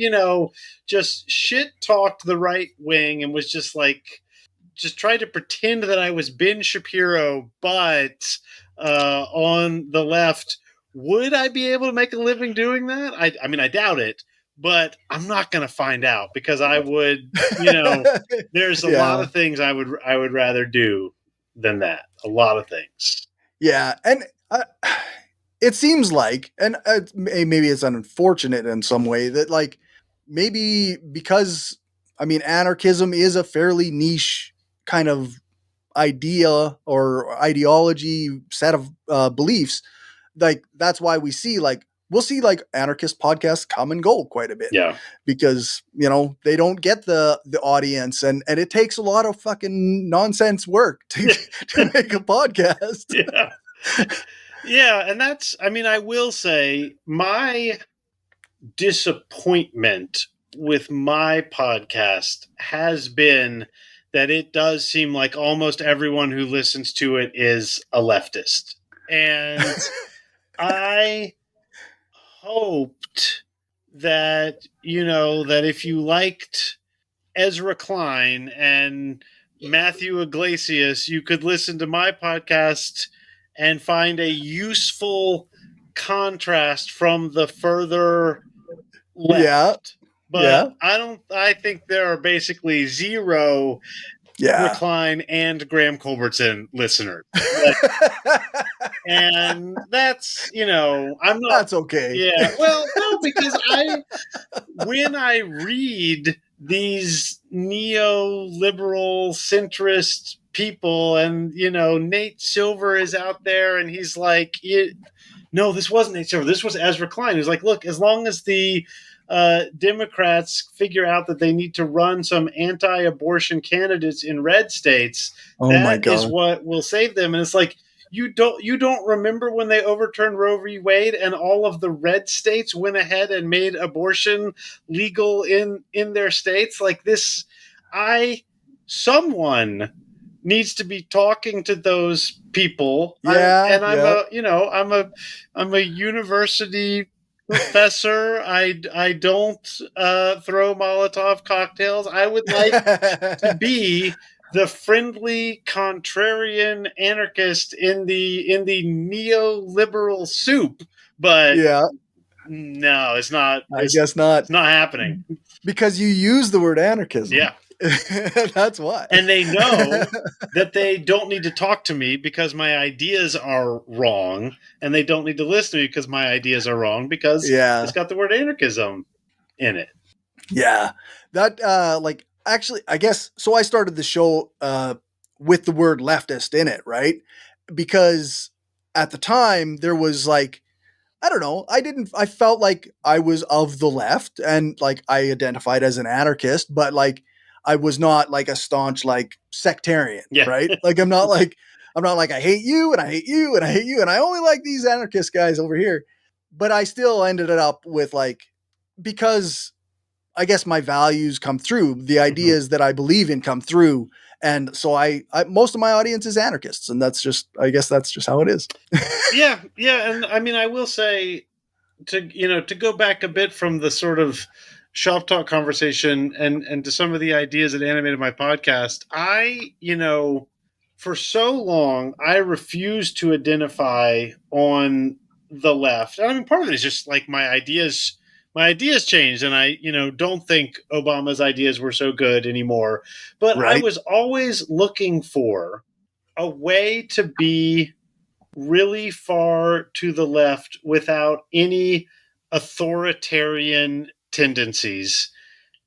just shit talked the right wing and was just tried to pretend that I was Ben Shapiro, but on the left, would I be able to make a living doing that? I mean, I doubt it. But I'm not going to find out, because I would, there's a lot of things I would rather do than that. A lot of things. Yeah. And it seems like, and maybe it's unfortunate in some way that like, maybe because, I mean, anarchism is a fairly niche kind of idea or ideology set of beliefs. Like, that's why we'll see like anarchist podcasts come and go quite a bit. Yeah. Because, they don't get the audience and it takes a lot of fucking nonsense work to make a podcast. Yeah. Yeah. And that's, I mean, I will say my disappointment with my podcast has been that it does seem like almost everyone who listens to it is a leftist. And I hoped that, that if you liked Ezra Klein and Matthew Iglesias, you could listen to my podcast and find a useful contrast from the further left. Yeah. But I think there are basically zero Klein and Graham Culbertson listeners. And that's, I'm not. That's okay. Yeah. Well, no, because when I read these neoliberal centrist people and, Nate Silver is out there and he's like, no, this wasn't Nate Silver. This was Ezra Klein. He's like, look, as long as the Democrats figure out that they need to run some anti-abortion candidates in red states, that is what will save them. And it's like, you don't remember when they overturned Roe v. Wade and all of the red states went ahead and made abortion legal in their states? Like this, someone needs to be talking to those people. Yeah, I'm yeah. a, I'm a university professor. I don't throw Molotov cocktails. I would like to be the friendly contrarian anarchist in the neoliberal soup, but Yeah, no, I guess not. it's not happening. Because you use the word anarchism. Yeah. That's why. And they know that they don't need to talk to me because my ideas are wrong, and they don't need to listen to me because my ideas are wrong, because it's Yeah. got the word anarchism in it. Yeah. That like actually I guess so I started the show with the word leftist in it, right? Because at the time there was like I don't know, I felt like I was of the left and like I identified as an anarchist, but like I was not like a staunch like sectarian, Yeah. right? Like I'm not like I hate you and I hate you and I hate you and I only like these anarchist guys over here. But I still ended it up with like because I guess my values come through, the Mhm. ideas that I believe in come through. And so I most of my audience is anarchists, and that's just I guess that's just how it is. Yeah, yeah, and I mean, I will say, to go back a bit from the sort of shop talk conversation and to some of the ideas that animated my podcast, for so long I refused to identify on the left. I mean, part of it is just like my ideas changed, and I don't think Obama's ideas were so good anymore. But I Right. was always looking for a way to be really far to the left without any authoritarian tendencies.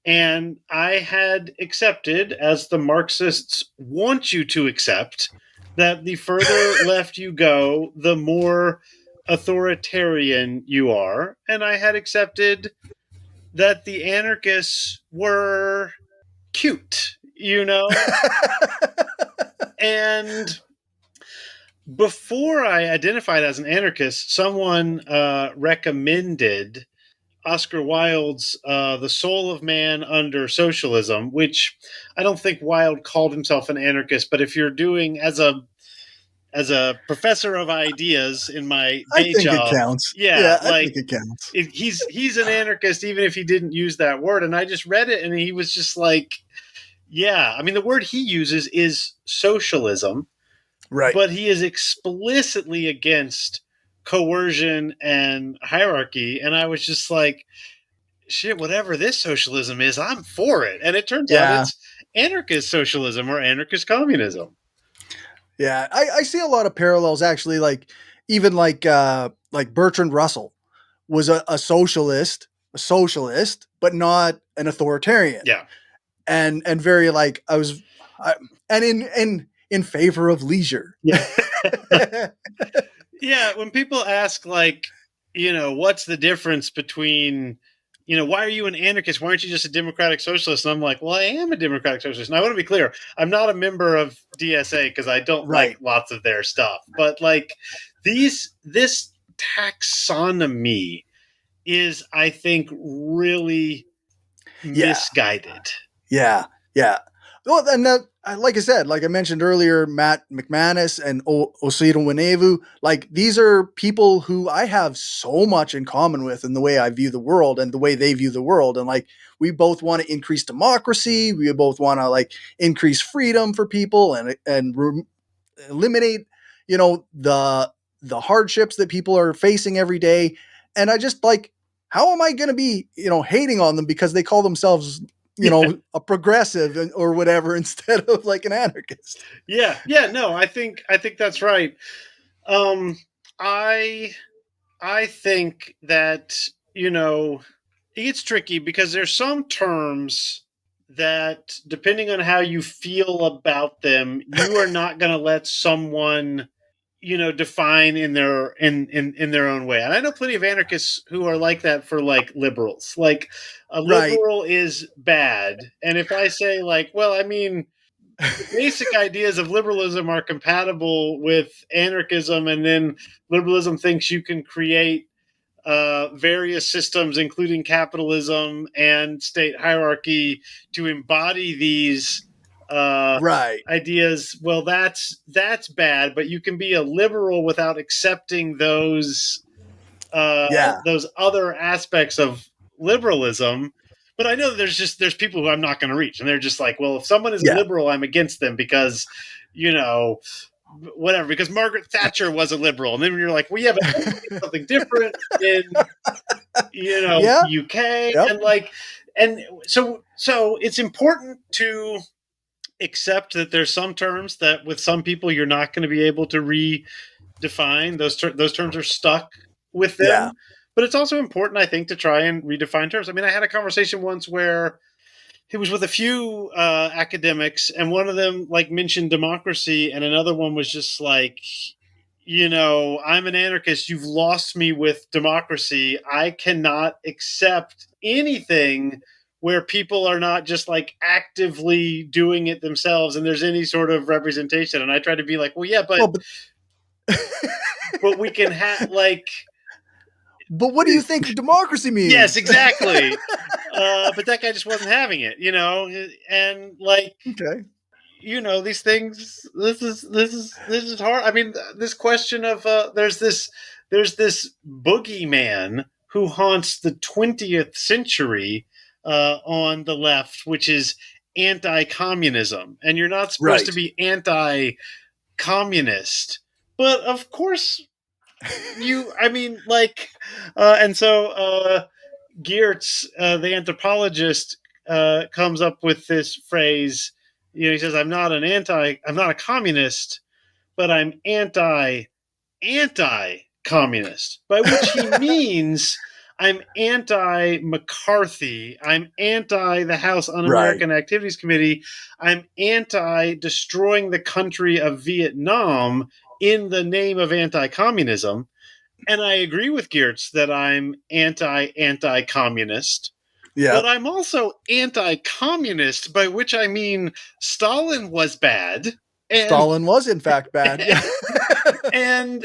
And I had accepted, as the Marxists want you to accept, that the further left you go, the more authoritarian you are. And I had accepted that the anarchists were cute, And before I identified as an anarchist, someone recommended Oscar Wilde's "The Soul of Man Under Socialism," which I don't think Wilde called himself an anarchist, but if you're doing as a professor of ideas in my I day think it job, counts. yeah, Yeah, I think like it counts. he's an anarchist even if he didn't use that word. And I just read it, and he was just like, yeah, I mean, the word he uses is socialism, Right. but he is explicitly against coercion and hierarchy. And I was just like, shit, whatever this socialism is, I'm for it. And it turns out Yeah. it's anarchist socialism or anarchist communism. Yeah. I see a lot of parallels actually, like even like Bertrand Russell was a socialist, but not an authoritarian. Yeah. And very like I, and in favor of leisure. Yeah. Yeah. When people ask, like, what's the difference between, why are you an anarchist? Why aren't you just a democratic socialist? And I'm like, well, I am a democratic socialist. And I want to be clear, I'm not a member of DSA because I don't like Right. lots of their stuff. But like this taxonomy is, I think, really Yeah. misguided. Yeah, yeah. Well, and that, like I said, like I mentioned earlier, Matt McManus and Osito Winevu, like these are people who I have so much in common with in the way I view the world and the way they view the world. And like we both want to increase democracy, we both want to like increase freedom for people and eliminate, the hardships that people are facing every day. And I just like, how am I going to be, hating on them because they call themselves a progressive or whatever instead of like an anarchist. Yeah, yeah, no, I think that's right. Um, I I think that it's tricky because there's some terms that, depending on how you feel about them, you are not going to let someone define in their own way. And I know plenty of anarchists who are like that for like liberals. Like, a Right. liberal is bad, and if I say, like, well, I mean, the basic ideas of liberalism are compatible with anarchism, and then liberalism thinks you can create various systems, including capitalism and state hierarchy, to embody these Right. ideas. Well, that's bad, but you can be a liberal without accepting Yeah. those other aspects of liberalism. But I know that there's people who I'm not going to reach, and they're just like, well, if someone is a Yeah. liberal, I'm against them because, you know, whatever. Because Margaret Thatcher was a liberal, and then you're like, well, yeah, but something different in Yeah. UK, Yep. and so it's important to accept that there's some terms that with some people you're not going to be able to redefine. Those terms are stuck with Yeah. them. But it's also important, I think, to try and redefine terms. I mean, I had a conversation once where it was with a few academics, and one of them like mentioned democracy, and another one was just like, I'm an anarchist. You've lost me with democracy. I cannot accept anything where people are not just like actively doing it themselves and there's any sort of representation. And I try to be like, well, yeah, Well, but we can have like, but what do you think democracy yes, means? exactly. But that guy just wasn't having it, and like, Okay. these things, this is hard. I mean, this question of there's this boogeyman who haunts the 20th century on the left, which is anti-communism, and you're not supposed to Right. be anti-communist, but of course I mean, like, and so Geertz, the anthropologist, comes up with this phrase. He says, I'm not a communist, but I'm anti-communist," by which he means I'm anti-McCarthy, I'm anti the House Right. Un-American Activities Committee, I'm anti-destroying the country of Vietnam in the name of anti-communism. And I agree with Geertz that I'm anti-communist, Yeah. but I'm also anti-communist, by which I mean Stalin was bad, and Stalin was in fact bad. Yeah. and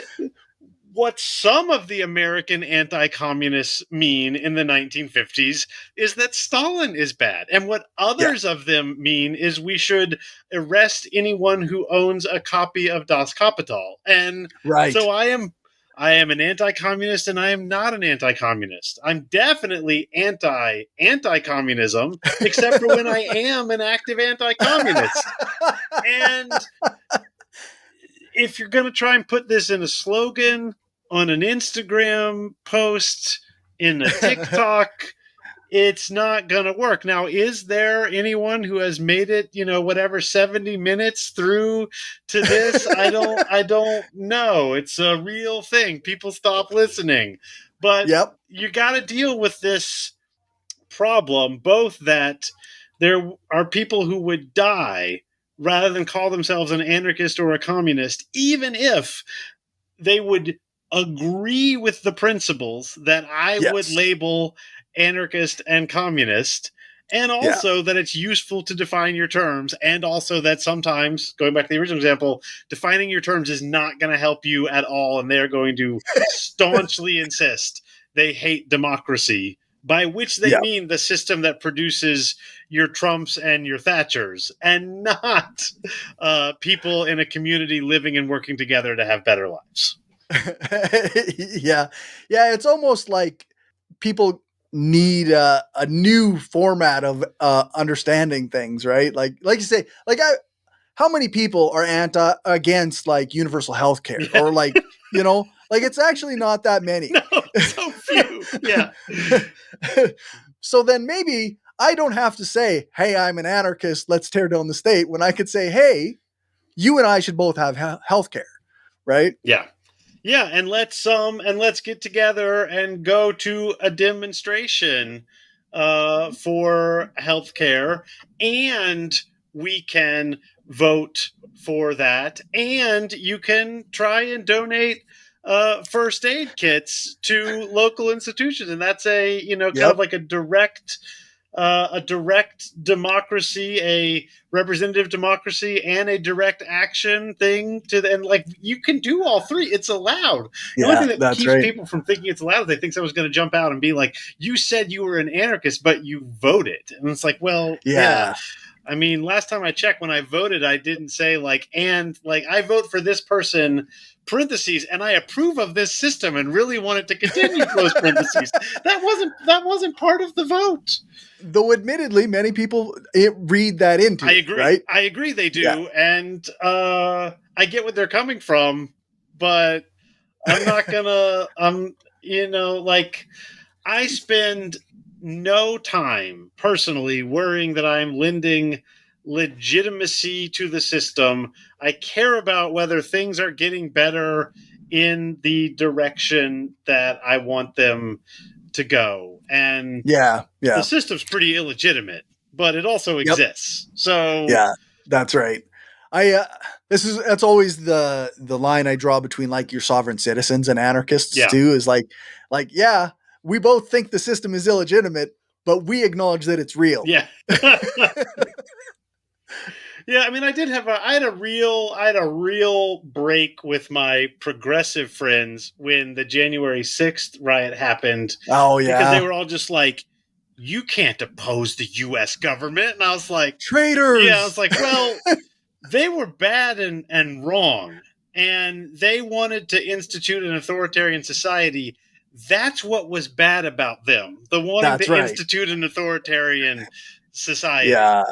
what some of the American anti-communists mean in the 1950s is that Stalin is bad, and what Yeah. others of them mean is we should arrest anyone who owns a copy of Das Kapital. And Right. so I am an anti-communist, and I am not an anti-communist. I'm definitely anti-communism, except for when I am an active anti-communist. And if you're going to try and put this in a slogan, on an Instagram post, in a TikTok, it's not going to work. Now, is there anyone who has made it, 70 minutes through to this? I don't know. It's a real thing. People stop listening. But Yep. you got to deal with this problem, both that there are people who would die rather than call themselves an anarchist or a communist, even if they would agree with the principles that I would Yes. label anarchist and communist, and Yeah. also that it's useful to define your terms, and also that sometimes, going back to the original example, defining your terms is not going to help you at all, and they're going to staunchly insist they hate democracy, by which they Yeah. mean the system that produces your Trumps and your Thatchers, and not people in a community living and working together to have better lives. Yeah. Yeah. It's almost like people need a new format of understanding things, right? Like you say, how many people are against like universal health care Yeah. or like, like it's actually not that many. No, so few. Yeah. So then maybe I don't have to say, hey, I'm an anarchist, let's tear down the state, when I could say, hey, you and I should both have health care, right? Yeah. Yeah, and let's get together and go to a demonstration for healthcare, and we can vote for that, and you can try and donate first aid kits to local institutions, and that's kind of Yep. like a direct democracy, a representative democracy, and a direct action thing and like you can do all three. It's allowed. The only Yeah, thing that that's keeps right. people from thinking it's allowed is they think someone's going to jump out and be like, "You said you were an anarchist, but you voted," and it's like, well, yeah. Yeah. I mean, last time I checked, when I voted, I didn't say like, and like, I vote for this person, parentheses, and I approve of this system and really want it to continue, close parentheses. That wasn't part of the vote. Though admittedly, many people read that I into it, agree. right? I agree they Yeah. do. And I get what they're coming from, but I'm not gonna, like, I spend no time personally worrying that I'm lending legitimacy to the system. I care about whether things are getting better in the direction that I want them to go. And Yeah. the Yeah. system's pretty illegitimate, but it also Yep. exists. So, Yeah, that's right. I that's always the line I draw between like your sovereign citizens and anarchists yeah. too, is like yeah, we both think the system is illegitimate, but we acknowledge that it's real. Yeah. Yeah, I mean, I had a real break with my progressive friends when the January 6th riot happened, Oh because they yeah, were all just like, "You can't oppose the U.S. government," and I was like, "Yeah," I was traitors. like, "Well, they were bad and wrong, and they wanted to institute an authoritarian society. That's what was bad about them, the wanting That's to right. institute an authoritarian society." Yeah,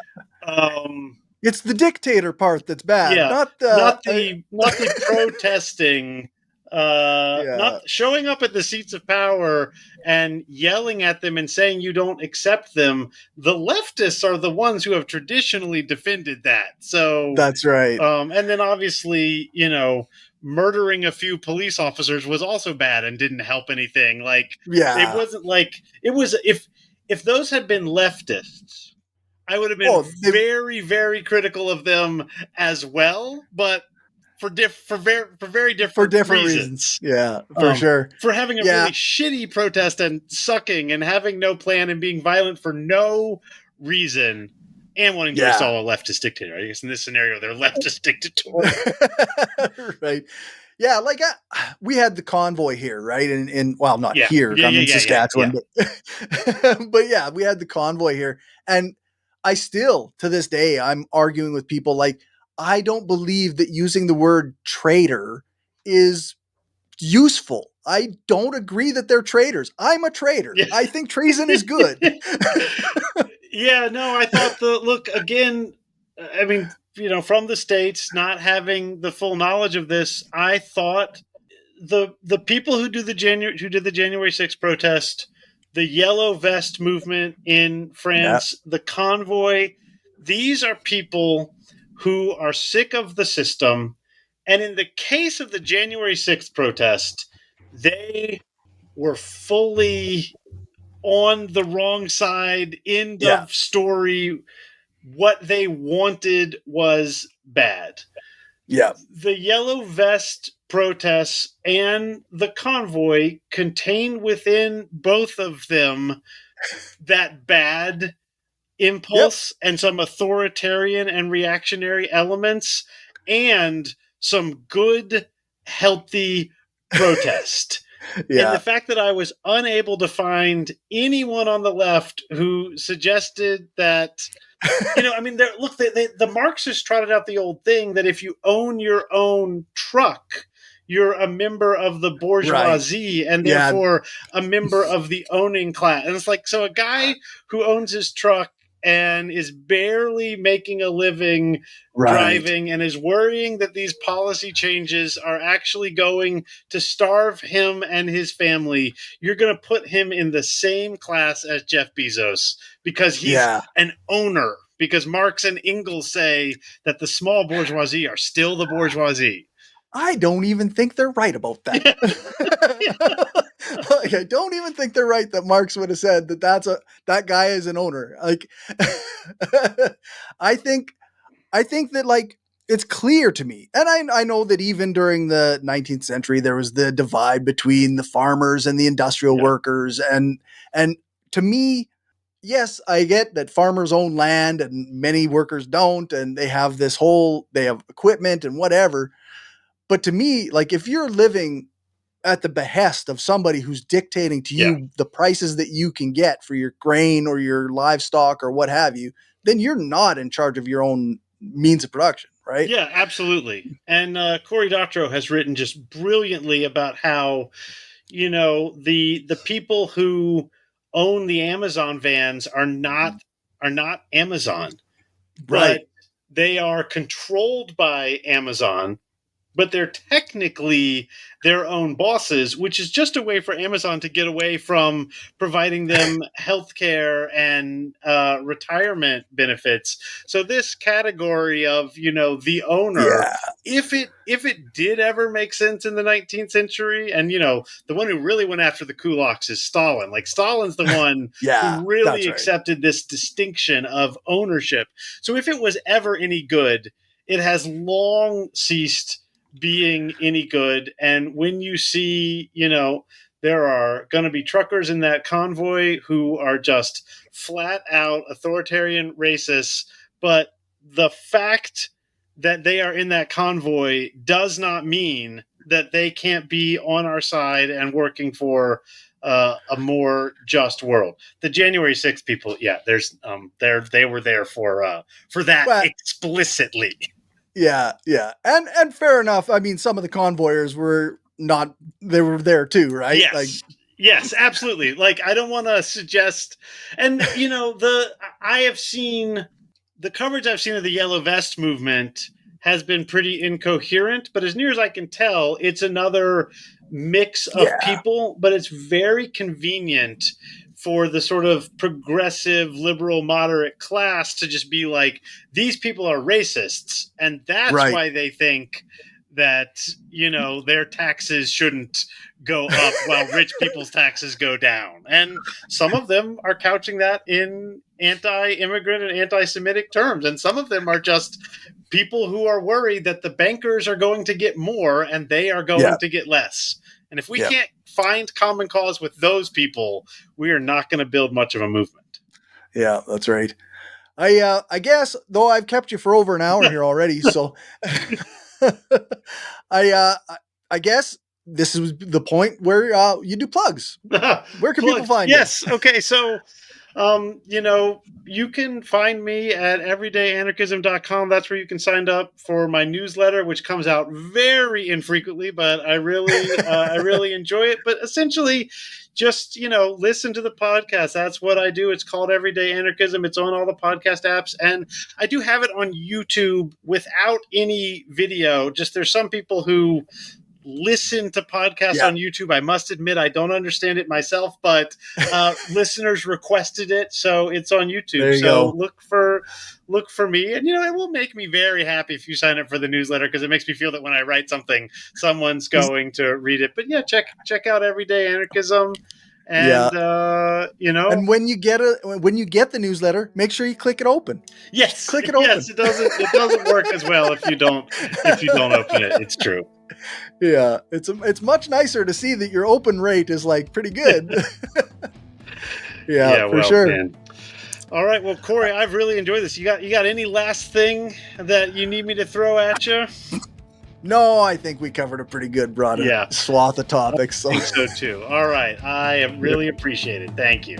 Um, it's the dictator part that's bad, yeah, not not the the protesting, yeah. not showing up at the seats of power and yelling at them and saying you don't accept them. The leftists are the ones who have traditionally defended that. So, That's right. and then obviously, murdering a few police officers was also bad and didn't help anything. Like, it Yeah. wasn't like it was if those had been leftists, I would have been Oh, they very, very critical of them as well, but for very for different different reasons. reasons. Yeah, for sure. For having a Yeah. really shitty protest and sucking and having no plan and being violent for no reason, and wanting to Yeah. install a leftist dictator. I guess in this scenario, they're leftist dictatorial. Right. Yeah, like we had the convoy here, right? In well, not Yeah, here. yeah, I'm yeah, in yeah, yeah, Saskatchewan, yeah, but yeah, we had the convoy here, and I still to this day I'm arguing with people like I don't believe that using the word traitor is useful. I don't agree that they're traitors. I'm a traitor. yeah. I think treason is good. Yeah, no, I thought look again. I mean, from the states, not having the full knowledge of this, I thought the people who did the January 6th protest, the yellow vest movement in Yeah. France, the convoy, these are people who are sick of the system. And in the case of the January 6th protest, they were fully on the wrong side. End Yeah. of story. What they wanted was bad. Yeah. The yellow vest protests and the convoy contain within both of them that bad Yep. impulse and some authoritarian and reactionary elements, and some good, healthy protest. And the Yeah. fact that I was unable to find anyone on the left who suggested that, I mean, look, the Marxists trotted out the old thing that if you own your own truck, you're a member of the Right. bourgeoisie and Yeah. therefore a member of the owning class. And it's like, so a guy who owns his truck and is barely making a living Right. driving and is worrying that these policy changes are actually going to starve him and his family, you're going to put him in the same class as Jeff Bezos because he's Yeah. an owner. Because Marx and Engels say that the small bourgeoisie are still the bourgeoisie. I don't even think they're right about that. Like, I don't even think they're right that Marx would have said that that guy is an owner. Like, I think that like it's clear to me, and I know that even during the 19th century there was the divide between the farmers and the industrial workers, and to me, yes, I get that farmers own land and many workers don't, and they have equipment and whatever. But to me, like if you're living at the behest of somebody who's dictating to Yeah. you the prices that you can get for your grain or your livestock or what have you, then you're not in charge of your own means of production, right? Yeah, absolutely. And Cory Doctorow has written just brilliantly about how, the people who own the Amazon vans are not Amazon, Right. but they are controlled by Amazon, but they're technically their own bosses, which is just a way for Amazon to get away from providing them healthcare and retirement benefits. So this category of the owner, Yeah. if it did ever make sense in the 19th century, and the one who really went after the kulaks is Stalin. Like Stalin's the one Yeah, who really that's right. accepted this distinction of ownership. So if it was ever any good, it has long ceased being any good. And when you see, there are going to be truckers in that convoy who are just flat out authoritarian racists, but the fact that they are in that convoy does not mean that they can't be on our side and working for a more just world. The January 6th people, yeah, they were there for that But explicitly. yeah, and fair enough. I mean, some of the convoyers were not; they were there too, right? Yes. Like, Yes, absolutely. Like I don't want to suggest, and I have seen the coverage I've seen of the Yellow Vest movement has been pretty incoherent, but as near as I can tell, it's another mix of yeah, people, but it's very convenient for the sort of progressive, liberal, moderate class to just be like, these people are racists, and that's right. why they think that their taxes shouldn't go up while rich people's taxes go down. And some of them are couching that in anti-immigrant and anti-Semitic terms, and some of them are just people who are worried that the bankers are going to get more and they are Yeah, going to get less. And if we yeah, can't find common cause with those people, we are not going to build much of a movement. yeah. That's right. I guess though I've kept you for over an hour here already, so I uh, I guess this is the point where you do plugs. Where can people find you? Yes. Okay. So, you can find me at everydayanarchism.com. That's where you can sign up for my newsletter, which comes out very infrequently, but I really enjoy it. But essentially, just listen to the podcast. That's what I do. It's called Everyday Anarchism. It's on all the podcast apps, and I do have it on YouTube without any video. Just there's some people who listen to podcasts Yeah. on YouTube. I must admit, I don't understand it myself, but listeners requested it, so it's on YouTube. There you So go. look for me, and it will make me very happy if you sign up for the newsletter, because it makes me feel that when I write something, someone's going to read it. But yeah, check out Everyday Anarchism, Yeah. and And when you get the newsletter, make sure you click it open. yes, Click it open. yes, it doesn't work as well if you don't open it. It's true. Yeah, it's much nicer to see that your open rate is like pretty good. Yeah, for well, sure. Man. All right, well, Cory, I've really enjoyed this. You got any last thing that you need me to throw at you? No, I think we covered a pretty good broad Yeah. swath of topics. So. I think so too. All right, I really appreciate it. Thank you.